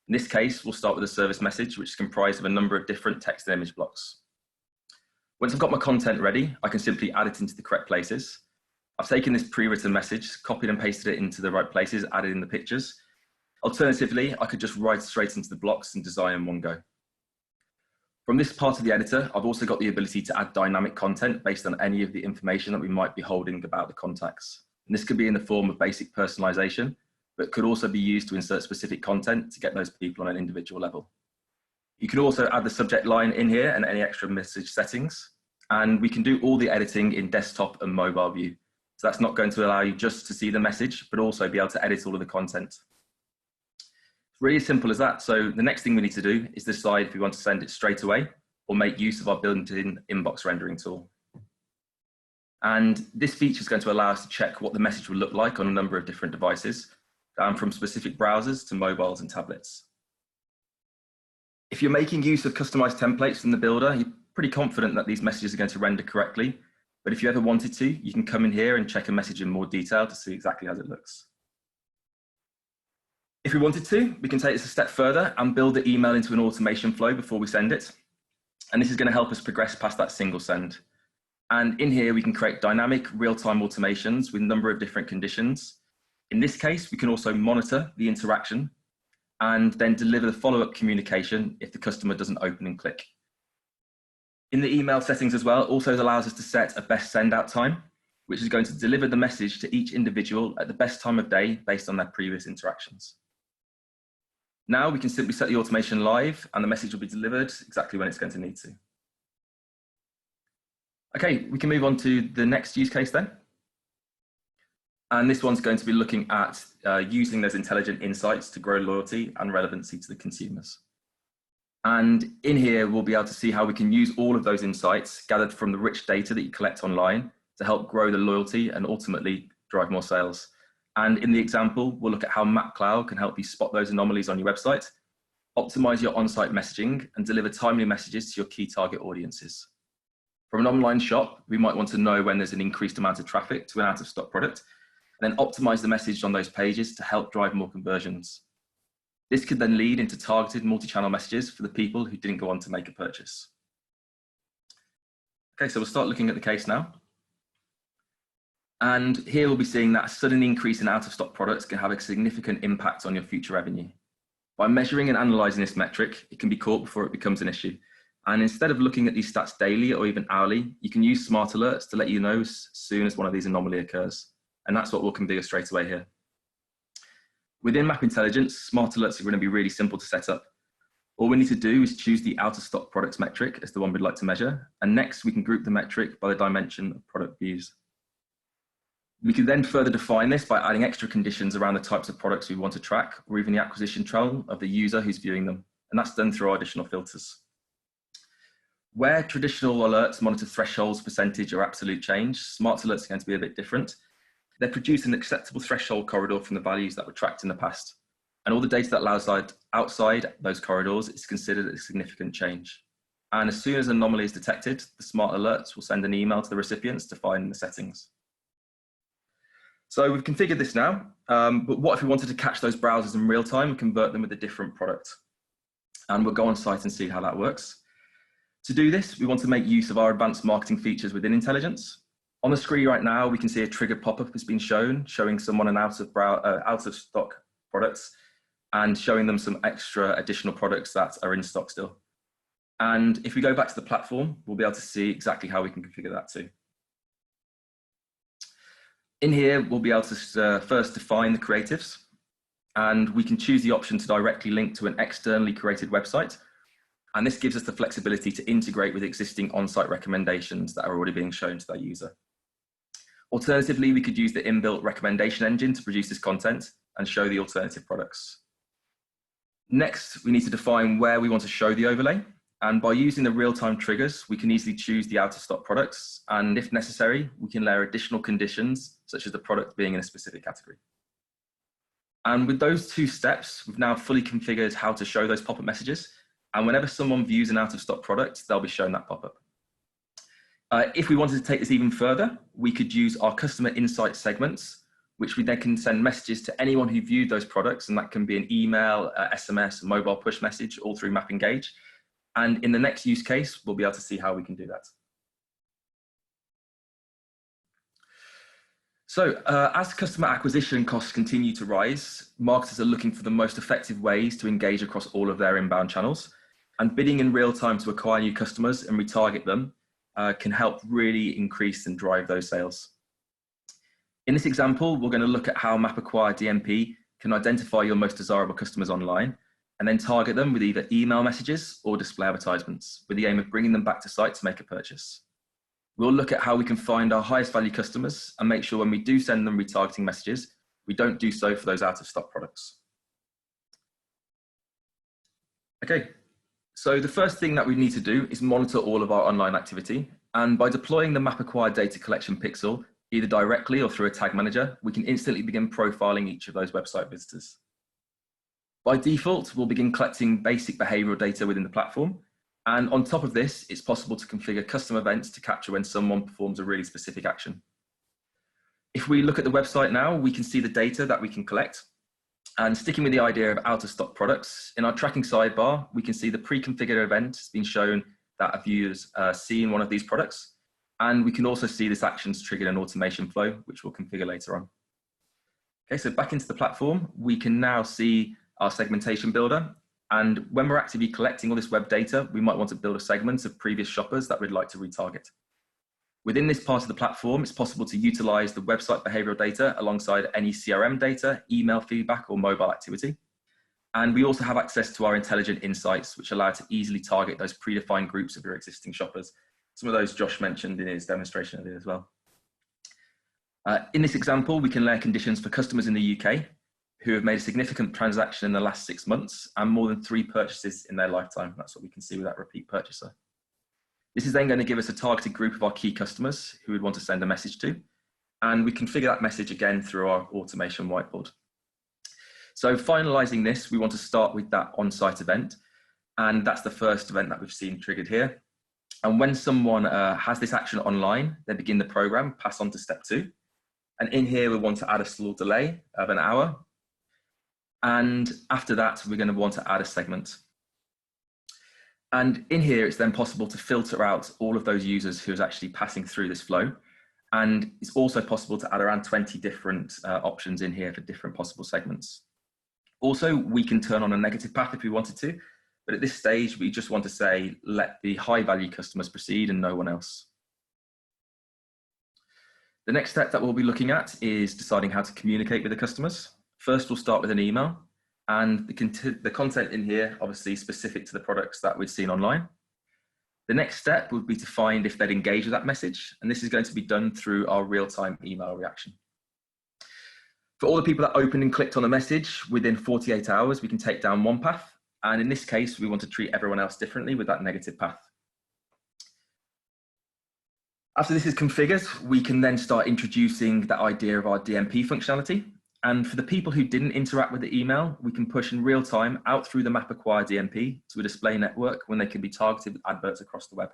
In this case, we'll start with a service message, which is comprised of a number of different text and image blocks. Once I've got my content ready, I can simply add it into the correct places. I've taken this pre-written message, copied and pasted it into the right places, added in the pictures. Alternatively, I could just write straight into the blocks and design in one go. From this part of the editor, I've also got the ability to add dynamic content based on any of the information that we might be holding about the contacts. And this could be in the form of basic personalization, but could also be used to insert specific content to get those people on an individual level. You can also add the subject line in here and any extra message settings. And we can do all the editing in desktop and mobile view. So that's not going to allow you just to see the message, but also be able to edit all of the content. It's really as simple as that. So the next thing we need to do is decide if we want to send it straight away or make use of our built-in inbox rendering tool. And this feature is going to allow us to check what the message will look like on a number of different devices, down from specific browsers to mobiles and tablets. If you're making use of customized templates from the builder, you're pretty confident that these messages are going to render correctly. But if you ever wanted to, you can come in here and check a message in more detail to see exactly how it looks. If we wanted to, we can take this a step further and build the email into an automation flow before we send it. And this is going to help us progress past that single send. And in here, we can create dynamic real-time automations with a number of different conditions. In this case, we can also monitor the interaction and then deliver the follow-up communication if the customer doesn't open and click. In the email settings as well, also allows us to set a best send out time, which is going to deliver the message to each individual at the best time of day based on their previous interactions. Now we can simply set the automation live and the message will be delivered exactly when it's going to need to. Okay, we can move on to the next use case then. And this one's going to be looking at using those intelligent insights to grow loyalty and relevancy to the consumers. And in here, we'll be able to see how we can use all of those insights gathered from the rich data that you collect online to help grow the loyalty and ultimately drive more sales. And in the example, we'll look at how Mapp Cloud can help you spot those anomalies on your website, optimize your on-site messaging, and deliver timely messages to your key target audiences. From an online shop, we might want to know when there's an increased amount of traffic to an out-of-stock product, and then optimize the message on those pages to help drive more conversions. This could then lead into targeted multi-channel messages for the people who didn't go on to make a purchase. Okay, so we'll start looking at the case now. And here we'll be seeing that a sudden increase in out-of-stock products can have a significant impact on your future revenue. By measuring and analyzing this metric, it can be caught before it becomes an issue. And instead of looking at these stats daily or even hourly, you can use smart alerts to let you know as soon as one of these anomalies occurs. And that's what we can do straight away here. Within Mapp Intelligence, smart alerts are going to be really simple to set up. All we need to do is choose the out-of-stock products metric as the one we'd like to measure. And next we can group the metric by the dimension of product views. We can then further define this by adding extra conditions around the types of products we want to track, or even the acquisition trail of the user who's viewing them. And that's done through our additional filters. Where traditional alerts monitor thresholds, percentage, or absolute change, smart alerts are going to be a bit different. They produce an acceptable threshold corridor from the values that were tracked in the past. And all the data that allows outside those corridors is considered a significant change. And as soon as an anomaly is detected, the smart alerts will send an email to the recipients to find the settings. So we've configured this now, but what if we wanted to catch those browsers in real time and convert them with a different product? And we'll go on site and see how that works. To do this, we want to make use of our advanced marketing features within Intelligence. On the screen right now, we can see a triggered pop-up has been shown, showing someone an out of stock products and showing them some extra additional products that are in stock still. And if we go back to the platform, we'll be able to see exactly how we can configure that too. In here, we'll be able to first define the creatives, and we can choose the option to directly link to an externally created website. And this gives us the flexibility to integrate with existing on-site recommendations that are already being shown to that user. Alternatively, we could use the inbuilt recommendation engine to produce this content and show the alternative products. Next, we need to define where we want to show the overlay. And by using the real-time triggers, we can easily choose the out-of-stock products. And if necessary, we can layer additional conditions, such as the product being in a specific category. And with those two steps, we've now fully configured how to show those pop-up messages. And whenever someone views an out-of-stock product, they'll be shown that pop-up. If we wanted to take this even further, we could use our customer insight segments, which we then can send messages to anyone who viewed those products. And that can be an email, SMS, a mobile push message, all through Mapp Engage. And in the next use case, we'll be able to see how we can do that. So as customer acquisition costs continue to rise, marketers are looking for the most effective ways to engage across all of their inbound channels. And bidding in real time to acquire new customers and retarget them can help really increase and drive those sales. In this example, we're going to look at how Mapp Acquire DMP can identify your most desirable customers online and then target them with either email messages or display advertisements with the aim of bringing them back to site to make a purchase. We'll look at how we can find our highest value customers and make sure when we do send them retargeting messages, we don't do so for those out of stock products. Okay, so the first thing that we need to do is monitor all of our online activity. And by deploying the Mapp Acquire data collection pixel, either directly or through a tag manager, we can instantly begin profiling each of those website visitors. By default, we'll begin collecting basic behavioral data within the platform. And on top of this, it's possible to configure custom events to capture when someone performs a really specific action. If we look at the website now, we can see the data that we can collect. And sticking with the idea of out-of-stock products, in our tracking sidebar, we can see the pre-configured event has been shown that a viewer's seen one of these products. And we can also see this action's triggered an automation flow, which we'll configure later on. Okay, so back into the platform, we can now see our segmentation builder. And when we're actively collecting all this web data, we might want to build a segment of previous shoppers that we'd like to retarget. Within this part of the platform, it's possible to utilize the website behavioral data alongside any CRM data, email feedback, or mobile activity. And we also have access to our intelligent insights, which allow to easily target those predefined groups of your existing shoppers. Some of those Josh mentioned in his demonstration earlier as well. In this example, we can layer conditions for customers in the UK who have made a significant transaction in the last 6 months and more than 3 purchases in their lifetime. That's what we can see with that repeat purchaser. This is then going to give us a targeted group of our key customers who would want to send a message to. And we configure that message again through our automation whiteboard. So finalizing this, we want to start with that on-site event. And that's the first event that we've seen triggered here. And when someone has this action online, they begin the program, pass on to step 2. And in here, we want to add a small delay of an hour. And after that, we're going to want to add a segment. And in here, it's then possible to filter out all of those users who's actually passing through this flow. And it's also possible to add around 20 different options in here for different possible segments. Also, we can turn on a negative path if we wanted to, but at this stage, we just want to say, let the high value customers proceed and no one else. The next step that we'll be looking at is deciding how to communicate with the customers. First, we'll start with an email, and the content in here, obviously specific to the products that we've seen online. The next step would be to find if they'd engage with that message, and this is going to be done through our real-time email reaction. For all the people that opened and clicked on a message, within 48 hours, we can take down one path, and in this case, we want to treat everyone else differently with that negative path. After this is configured, we can then start introducing that idea of our DMP functionality. And for the people who didn't interact with the email, we can push in real time out through the Mapp acquired DMP to a display network when they can be targeted with adverts across the web.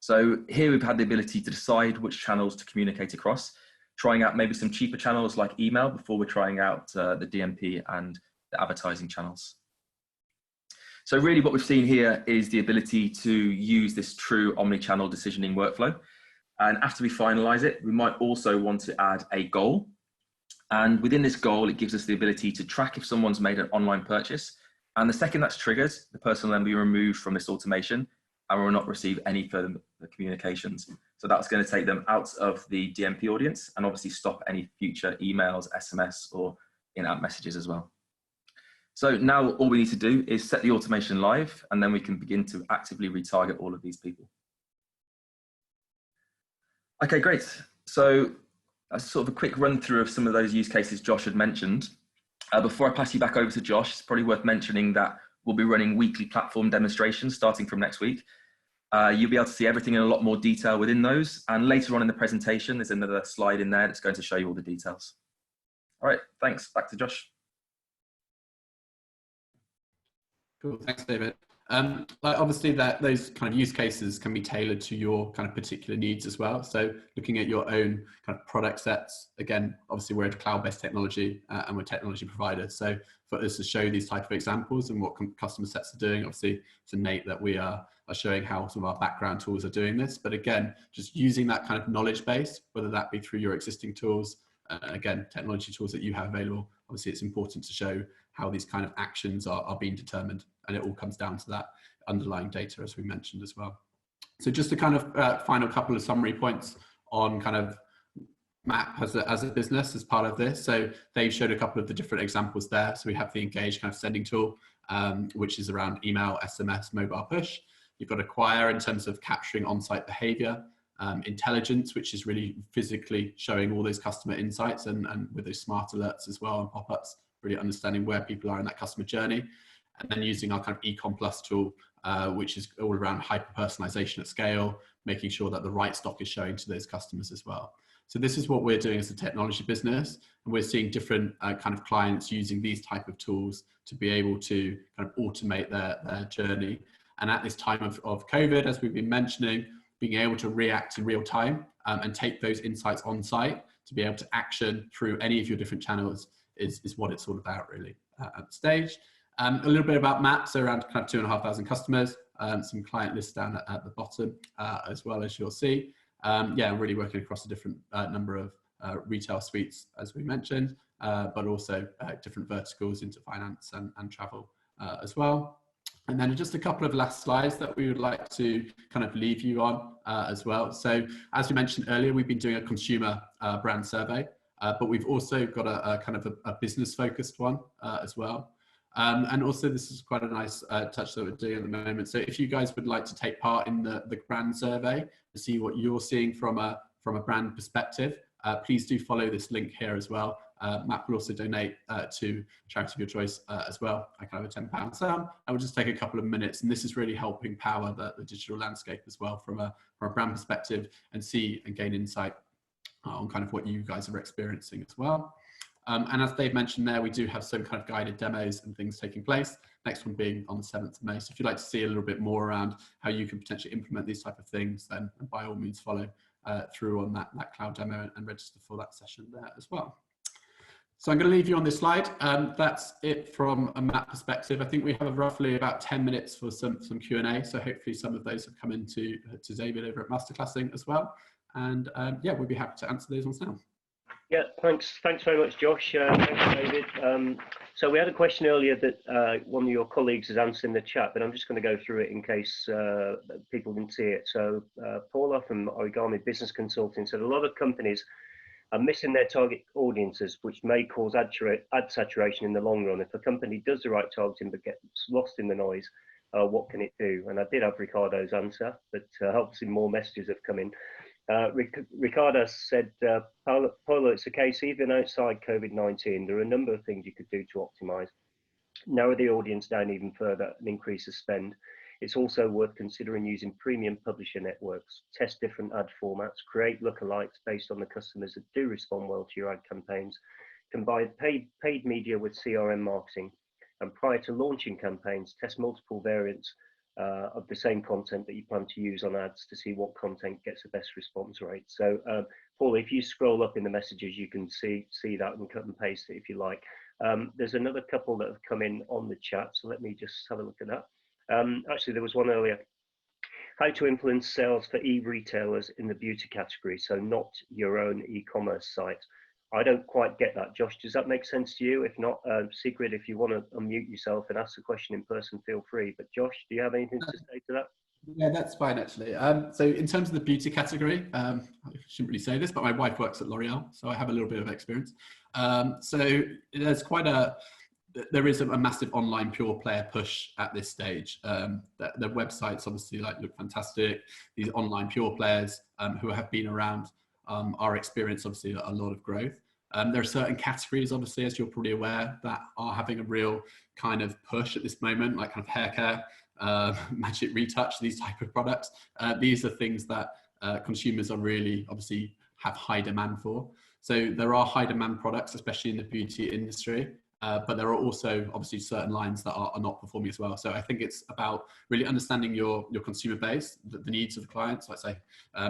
So here we've had the ability to decide which channels to communicate across, trying out maybe some cheaper channels like email before we're trying out the DMP and the advertising channels. So really what we've seen here is the ability to use this true omni-channel decisioning workflow. And after we finalize it, we might also want to add a goal. And within this goal, it gives us the ability to track if someone's made an online purchase. And the second that's triggered, the person will then be removed from this automation and will not receive any further communications. So that's going to take them out of the DMP audience and obviously stop any future emails, SMS, or in-app messages as well. So now all we need to do is set the automation live, and then we can begin to actively retarget all of these people. Okay, great. So that's sort of a quick run through of some of those use cases Josh had mentioned. Before I pass you back over to Josh, it's probably worth mentioning that we'll be running weekly platform demonstrations starting from next week. You'll be able to see everything in a lot more detail within those. And later on in the presentation, there's another slide in there that's going to show you all the details. All right, thanks. Back to Josh. Cool, thanks, David. Like obviously those kind of use cases can be tailored to your kind of particular needs as well. So looking at your own kind of product sets, again, obviously we're a cloud-based technology and we're technology providers. So for us to show these type of examples and what customer sets are doing, obviously it's innate that we are showing how some of our background tools are doing this. But again, just using that kind of knowledge base, whether that be through your existing tools, again, technology tools that you have available, obviously it's important to show how these kind of actions are being determined. And it all comes down to that underlying data, as we mentioned as well. So just a kind of final couple of summary points on kind of Mapp as a business as part of this. So they showed a couple of the different examples there. So we have the Engage kind of sending tool, which is around email, SMS, mobile push. You've got Acquire in terms of capturing on-site behavior. Intelligence, which is really physically showing all those customer insights and with those smart alerts as well and pop-ups, really understanding where people are in that customer journey. And then using our kind of Ecom Plus tool, which is all around hyper-personalization at scale, making sure that the right stock is showing to those customers as well. So this is what we're doing as a technology business, and we're seeing different kind of clients using these type of tools to be able to kind of automate their journey. And at this time of COVID, as we've been mentioning, being able to react in real time and take those insights on site to be able to action through any of your different channels is what it's all about really at the stage. A little bit about Mapp, so around kind of 2,500 customers, some client lists down at the bottom as well, as you'll see. Yeah, really working across a different number of retail suites, as we mentioned, but also different verticals into finance and travel as well. And then just a couple of last slides that we would like to kind of leave you on as well. So as we mentioned earlier, we've been doing a consumer brand survey, but we've also got a kind of a business focused one as well. And also this is quite a nice touch that we're doing at the moment. So if you guys would like to take part in the brand survey to see what you're seeing from a brand perspective, please do follow this link here as well. Mapp will also donate to charity of your choice as well. I can have a £10 sum. I will just take a couple of minutes, and this is really helping power the digital landscape as well from a brand perspective, and see and gain insight on kind of what you guys are experiencing as well. And as Dave mentioned there, we do have some kind of guided demos and things taking place. Next one being on the 7th of May. So if you'd like to see a little bit more around how you can potentially implement these type of things, then by all means follow through on that cloud demo and register for that session there as well. So I'm going to leave you on this slide. That's it from a Mapp perspective. I think we have roughly about 10 minutes for some Q&A. So hopefully some of those have come into to David over at Masterclassing as well. And yeah, we'll be happy to answer those ones now. Yeah, thanks very much, Josh. Thanks, David. So we had a question earlier that one of your colleagues has answered in the chat, but I'm just going to go through it in case people didn't see it. So Paula from Origami Business Consulting said a lot of companies are missing their target audiences, which may cause ad saturation in the long run. If a company does the right targeting but gets lost in the noise, what can it do? And I did have Ricardo's answer, but obviously more messages have come in. Ricardo said, Paolo, it's the case even outside COVID-19, there are a number of things you could do to optimize, narrow the audience down even further and increase the spend. It's also worth considering using premium publisher networks, test different ad formats, create lookalikes based on the customers that do respond well to your ad campaigns, combine paid media with CRM marketing, and prior to launching campaigns, test multiple variants of the same content that you plan to use on ads to see what content gets the best response rate. So Paul, if you scroll up in the messages, you can see that and cut and paste it if you like. There's another couple that have come in on the chat, so let me just have a look at that. Actually, there was one earlier. How to influence sales for e-retailers in the beauty category, so not your own e-commerce site. I don't quite get that. Josh, does that make sense to you? If not, Sigrid, if you want to unmute yourself and ask the question in person, feel free. But Josh, do you have anything to say to that? Yeah, that's fine actually. So in terms of the beauty category, I shouldn't really say this, but my wife works at L'Oreal, so I have a little bit of experience. So there is a massive online pure player push at this stage. The websites obviously look fantastic. These online pure players who have been around are experiencing obviously a lot of growth. There are certain categories, obviously, as you're probably aware, that are having a real kind of push at this moment, like kind of hair care, magic retouch, these type of products. These are things that consumers are really obviously have high demand for. So there are high demand products, especially in the beauty industry. But there are also obviously certain lines that are not performing as well. So I think it's about really understanding your consumer base, the needs of the clients. Like say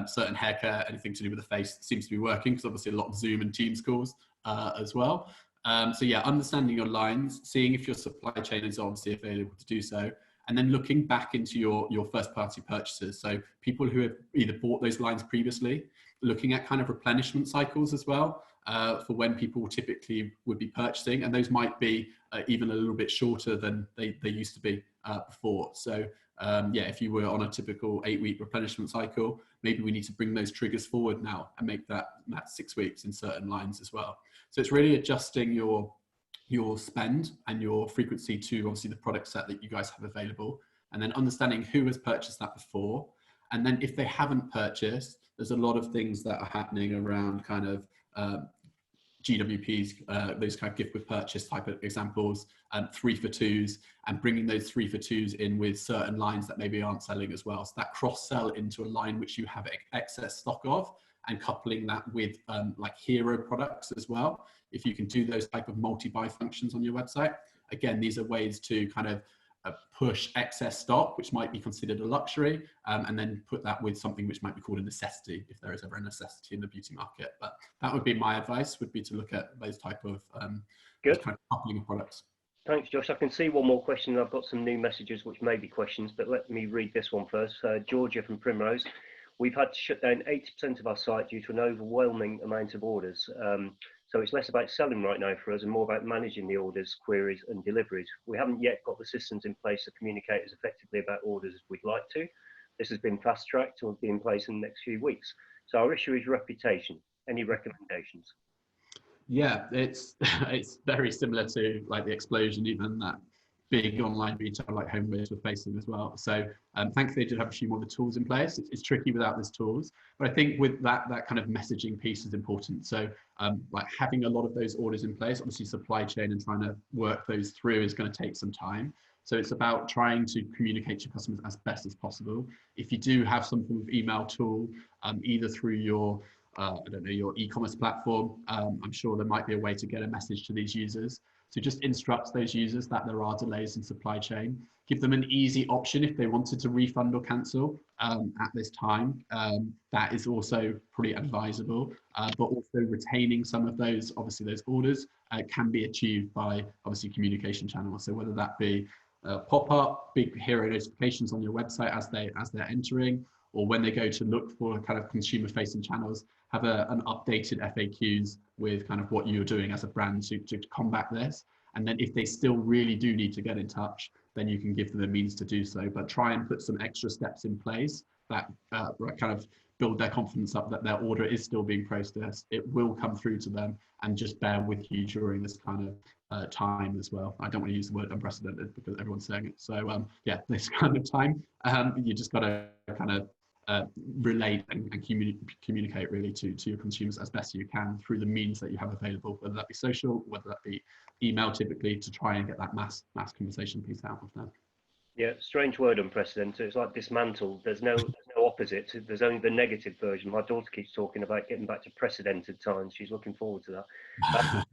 certain hair care, anything to do with the face seems to be working, because obviously a lot of Zoom and Teams calls as well. So yeah, understanding your lines, seeing if your supply chain is obviously available to do so, and then looking back into your first party purchases. So people who have either bought those lines previously, looking at kind of replenishment cycles as well. For when people typically would be purchasing, and those might be even a little bit shorter than they used to be before. So yeah, if you were on a typical 8-week replenishment cycle, maybe we need to bring those triggers forward now and make that 6 weeks in certain lines as well. So it's really adjusting your spend and your frequency to obviously the product set that you guys have available, and then understanding who has purchased that before. And then if they haven't purchased, there's a lot of things that are happening around kind of GWPs, those kind of gift with purchase type of examples, 3 for 2s, and bringing those 3 for 2s in with certain lines that maybe aren't selling as well. So that cross sell into a line which you have excess stock of, and coupling that with like hero products as well. If you can do those type of multi-buy functions on your website, again, these are ways to kind of push excess stock, which might be considered a luxury, and then put that with something which might be called a necessity, if there is ever a necessity in the beauty market. But that would be my advice, would be to look at those type of Good. kind of coupling of products. Thanks, Josh. I can see one more question. I've got some new messages which may be questions, but let me read this one first. Georgia from Primrose. We've had to shut down 80% of our site due to an overwhelming amount of orders. So it's less about selling right now for us and more about managing the orders, queries and deliveries. We haven't yet got the systems in place to communicate as effectively about orders as we'd like to. This has been fast tracked and will be in place in the next few weeks. So our issue is reputation. Any recommendations? Yeah, it's very similar to like the explosion even that big online retail like Homebase were facing as well. So thankfully they did have a few more of the tools in place. It's tricky without those tools, but I think with that kind of messaging piece is important. So like having a lot of those orders in place, obviously supply chain and trying to work those through is going to take some time. So it's about trying to communicate to your customers as best as possible. If you do have some form of email tool, either through your I don't know, your e-commerce platform, I'm sure there might be a way to get a message to these users. So just instruct those users that there are delays in supply chain. Give them an easy option if they wanted to refund or cancel at this time. That is also pretty advisable, but also retaining some of those, obviously those orders can be achieved by obviously communication channels. So whether that be pop-up, big hero notifications on your website as they're entering, or when they go to look for kind of consumer facing channels, have an updated FAQs with kind of what you're doing as a brand to combat this. And then if they still really do need to get in touch, then you can give them the means to do so, but try and put some extra steps in place that kind of build their confidence up that their order is still being processed. It will come through to them, and just bear with you during this kind of time as well. I don't want to use the word unprecedented because everyone's saying it. So yeah, this kind of time, you just got to kind of relate and communicate really to your consumers as best you can through the means that you have available, whether that be social, whether that be email, typically, to try and get that mass conversation piece out of them. Yeah, strange word, unprecedented. It's like dismantled. There's no opposite. There's only the negative version. My daughter keeps talking about getting back to precedented times. She's looking forward to that.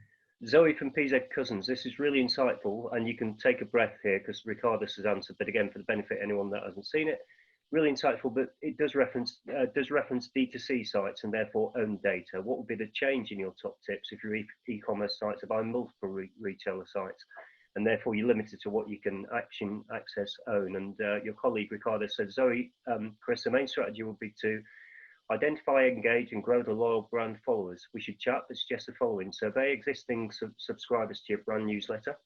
Zoe from PZ Cousins, this is really insightful, and you can take a breath here because Ricardus has answered, but again, for the benefit of anyone that hasn't seen it, really insightful, but it does reference D2C sites and therefore own data. What would be the change in your top tips if your e-commerce sites are buying multiple retailer sites, and therefore you're limited to what you can access, own? And your colleague Ricardo said, Zoe, Chris, the main strategy would be to identify, engage, and grow the loyal brand followers. We should chat, but suggest the following: survey existing subscribers to your brand newsletter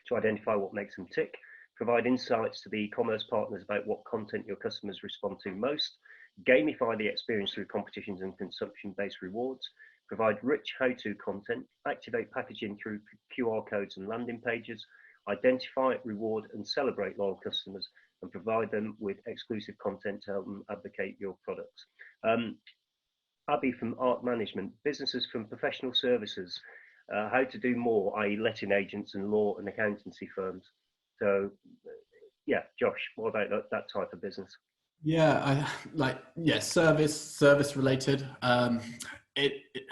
to identify what makes them tick. Provide insights to the e-commerce partners about what content your customers respond to most. Gamify the experience through competitions and consumption-based rewards. Provide rich how-to content. Activate packaging through QR codes and landing pages. Identify, reward, and celebrate loyal customers, and provide them with exclusive content to help them advocate your products. Abby from Art Management, businesses from professional services, how to do more, i.e. letting agents and law and accountancy firms. So yeah, Josh, what about that type of business? Yeah, service related. It's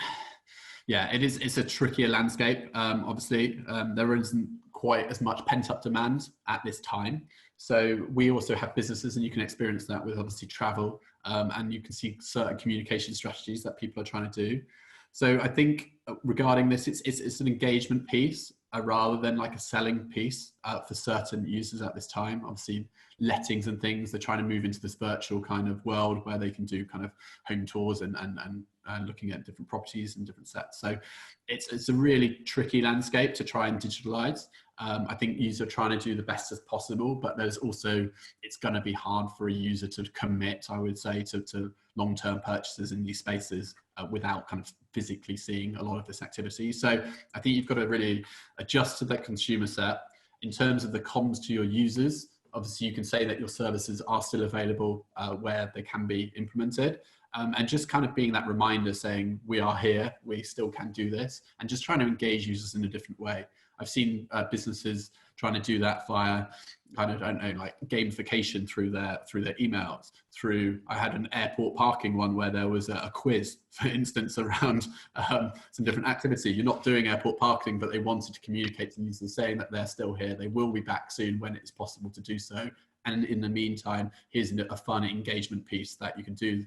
a trickier landscape. Obviously, there isn't quite as much pent up demand at this time. So we also have businesses, and you can experience that with obviously travel, and you can see certain communication strategies that people are trying to do. So I think regarding this, it's an engagement piece rather than like a selling piece for certain users at this time. Obviously, lettings and things, they're trying to move into this virtual kind of world where they can do kind of home tours and looking at different properties and different sets. So it's a really tricky landscape to try and digitalize. I think users are trying to do the best as possible, but there's also, it's going to be hard for a user to commit, I would say, to long-term purchases in these spaces without kind of physically seeing a lot of this activity. So I think you've got to really adjust to that consumer set. In terms of the comms to your users, obviously you can say that your services are still available where they can be implemented. And just kind of being that reminder saying, we are here, we still can do this, and just trying to engage users in a different way. I've seen businesses trying to do that via kind of, I don't know, like gamification through their emails. I had an airport parking one where there was a quiz, for instance, around some different activity. You're not doing airport parking, but they wanted to communicate to users saying that they're still here. They will be back soon when it's possible to do so. And in the meantime, here's a fun engagement piece that you can do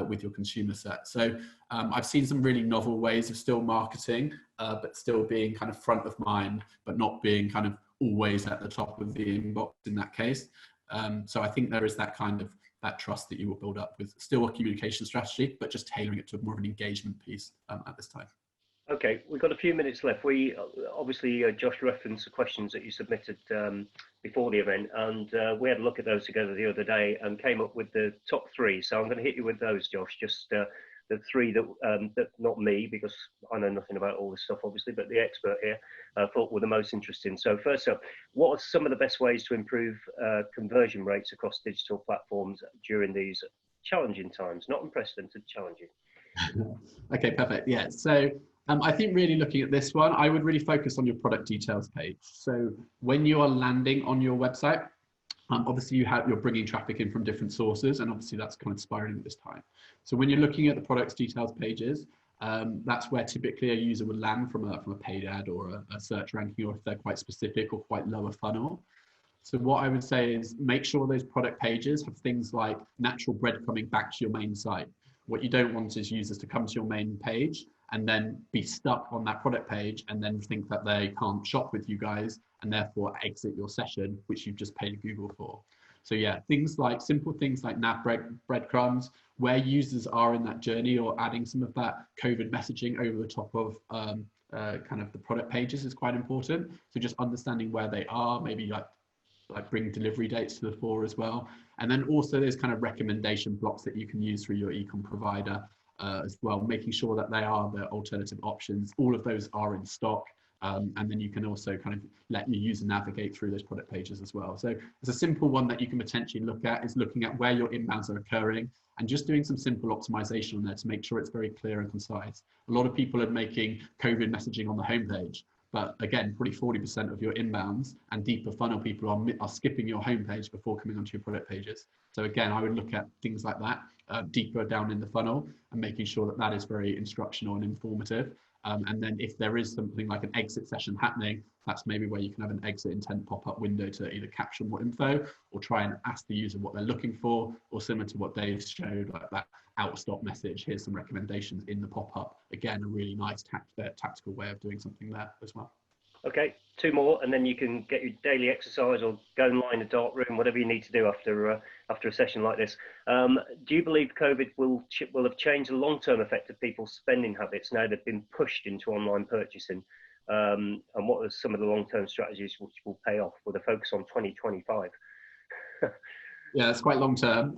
with your consumer set. So I've seen some really novel ways of still marketing, but still being kind of front of mind, but not being kind of always at the top of the inbox in that case. So I think there is that kind of that trust that you will build up with still a communication strategy, but just tailoring it to more of an engagement piece at this time. Okay, we've got a few minutes left. We obviously, Josh referenced the questions that you submitted before the event, and we had a look at those together the other day and came up with the top three. So I'm going to hit you with those, Josh, just the three that not me, because I know nothing about all this stuff, obviously, but the expert here thought were the most interesting. So first up, what are some of the best ways to improve conversion rates across digital platforms during these challenging times? Not unprecedented, challenging. Okay, perfect. Yeah, so I think really looking at this one, I would really focus on your product details page. So when you are landing on your website, obviously you're bringing traffic in from different sources, and obviously that's kind of spiraling at this time. So when you're looking at the products details pages, that's where typically a user would land from a paid ad or a search ranking, or if they're quite specific or quite lower funnel. So what I would say is make sure those product pages have things like natural breadcrumbing back to your main site. What you don't want is users to come to your main page and then be stuck on that product page and then think that they can't shop with you guys and therefore exit your session, which you've just paid Google for. So yeah, simple things like nav breadcrumbs, where users are in that journey, or adding some of that COVID messaging over the top of kind of the product pages is quite important. So just understanding where they are, maybe like bring delivery dates to the fore as well. And then also there's kind of recommendation blocks that you can use through your e-com provider as well, making sure that they are the alternative options. All of those are in stock. And then you can also kind of let your user navigate through those product pages as well. So it's a simple one that you can potentially look at, is looking at where your inbounds are occurring and just doing some simple optimization on there to make sure it's very clear and concise. A lot of people are making COVID messaging on the homepage, but again, probably 40% of your inbounds and deeper funnel people are skipping your homepage before coming onto your product pages. So again, I would look at things like that deeper down in the funnel and making sure that that is very instructional and informative. And then if there is something like an exit session happening, that's maybe where you can have an exit intent pop-up window to either capture more info or try and ask the user what they're looking for, or similar to what Dave showed, like that out of stock message, here's some recommendations in the pop-up. Again, a really nice tactical way of doing something there as well. Okay, two more, and then you can get your daily exercise or go and lie in a dark room, whatever you need to do after a session like this. Do you believe COVID will have changed the long-term effect of people's spending habits now they've been pushed into online purchasing? And what are some of the long-term strategies which will pay off with a focus on 2025? Yeah, it's quite long term,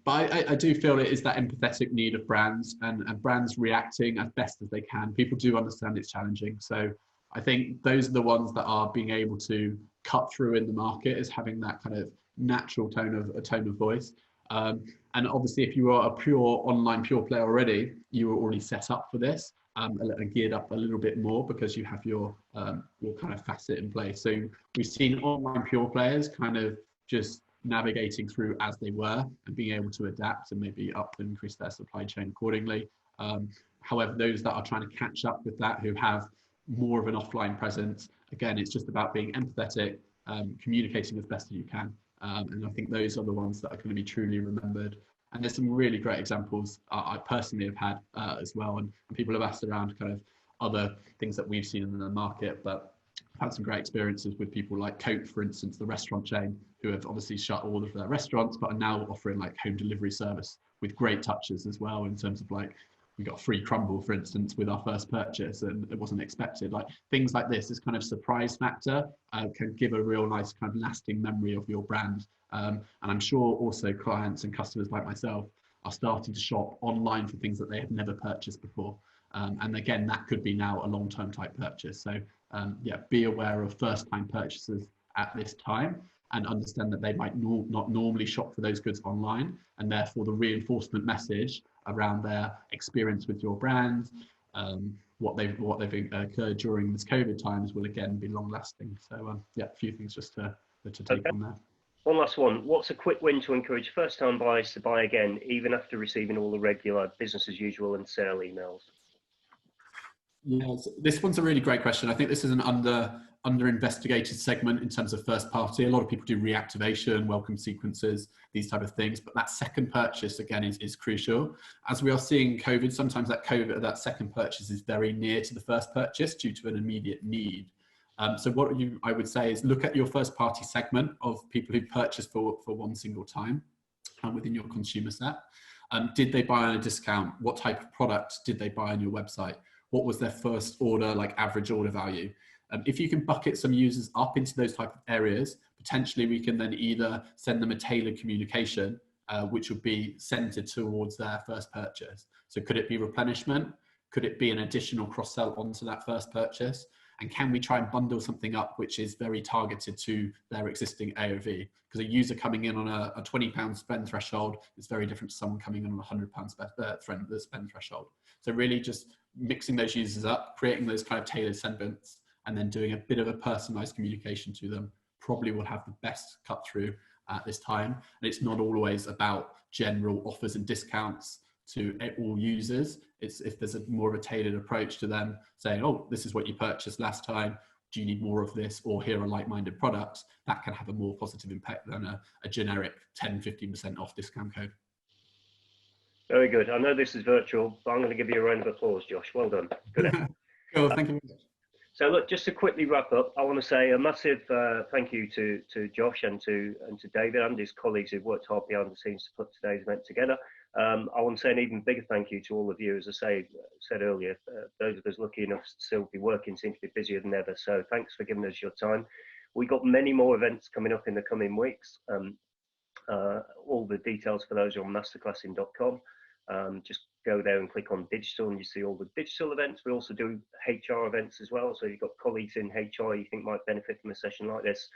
but I do feel it is that empathetic need of brands and brands reacting as best as they can. People do understand it's challenging, so I think those are the ones that are being able to cut through in the market, is having that kind of natural tone of voice. And obviously, if you are a pure online pure player already, you were already set up for this, and geared up a little bit more because you have your kind of facet in place. So we've seen online pure players kind of just navigating through as they were and being able to adapt and maybe up and increase their supply chain accordingly. However, those that are trying to catch up with that, who have more of an offline presence, again, it's just about being empathetic, communicating as best as you can. And I think those are the ones that are going to be truly remembered. And there's some really great examples I personally have had as well. And people have asked around kind of other things that we've seen in the market, but I've had some great experiences with people like Coke, for instance, the restaurant chain, who have obviously shut all of their restaurants, but are now offering like home delivery service with great touches as well, in terms of like, we got a free crumble, for instance, with our first purchase, and it wasn't expected. Like things like this kind of surprise factor can give a real nice kind of lasting memory of your brand. And I'm sure also clients and customers like myself are starting to shop online for things that they have never purchased before. And again, that could be now a long-term type purchase. So yeah, be aware of first-time purchases at this time, and understand that they might not normally shop for those goods online, and therefore the reinforcement message around their experience with your brand, what they've occurred during this COVID times, will again be long lasting. So yeah, a few things just to take on there. One last one. What's a quick win to encourage first time buyers to buy again, even after receiving all the regular business as usual and sale emails? Yeah, this one's a really great question. I think this is an under investigated segment in terms of first party. A lot of people do reactivation, welcome sequences, these type of things, but that second purchase again is crucial. As we are seeing COVID, sometimes that second purchase is very near to the first purchase due to an immediate need. So what I would say is look at your first party segment of people who purchased for one single time within your consumer set. Did they buy on a discount? What type of product did they buy on your website? What was their first order, like average order value? If you can bucket some users up into those type of areas, potentially we can then either send them a tailored communication, which would be centered towards their first purchase. So could it be replenishment? Could it be an additional cross-sell onto that first purchase? And can we try and bundle something up which is very targeted to their existing AOV? Because a user coming in on a £20 spend threshold is very different to someone coming in on a £100 spend threshold. So really just mixing those users up, creating those kind of tailored segments, and then doing a bit of a personalized communication to them probably will have the best cut through at this time. And it's not always about general offers and discounts to all users. It's if there's more of a tailored approach to them, saying, oh, this is what you purchased last time, do you need more of this, or here are like-minded products, that can have a more positive impact than a generic 10-15% off discount code. Very good. I know this is virtual, but I'm going to give you a round of applause, Josh. Well done. Good. Cool, thank you. So look, just to quickly wrap up, I want to say a massive thank you to Josh and to David and his colleagues who've worked hard behind the scenes to put today's event together. I want to say an even bigger thank you to all of you. As I said earlier, those of us lucky enough to still be working seem to be busier than ever. So thanks for giving us your time. We've got many more events coming up in the coming weeks. All the details for those are on masterclassing.com. Just go there and click on digital and you see all the digital events. We also do HR events as well. So if you've got colleagues in HR you think might benefit from a session like this,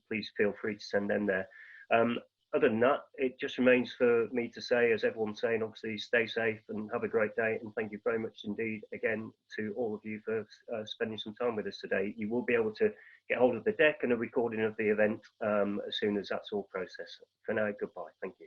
please feel free to send them there. Other than that, it just remains for me to say, as everyone's saying, obviously stay safe and have a great day. And thank you very much indeed again to all of you for spending some time with us today. You will be able to get hold of the deck and a recording of the event as soon as that's all processed. For now, goodbye. Thank you.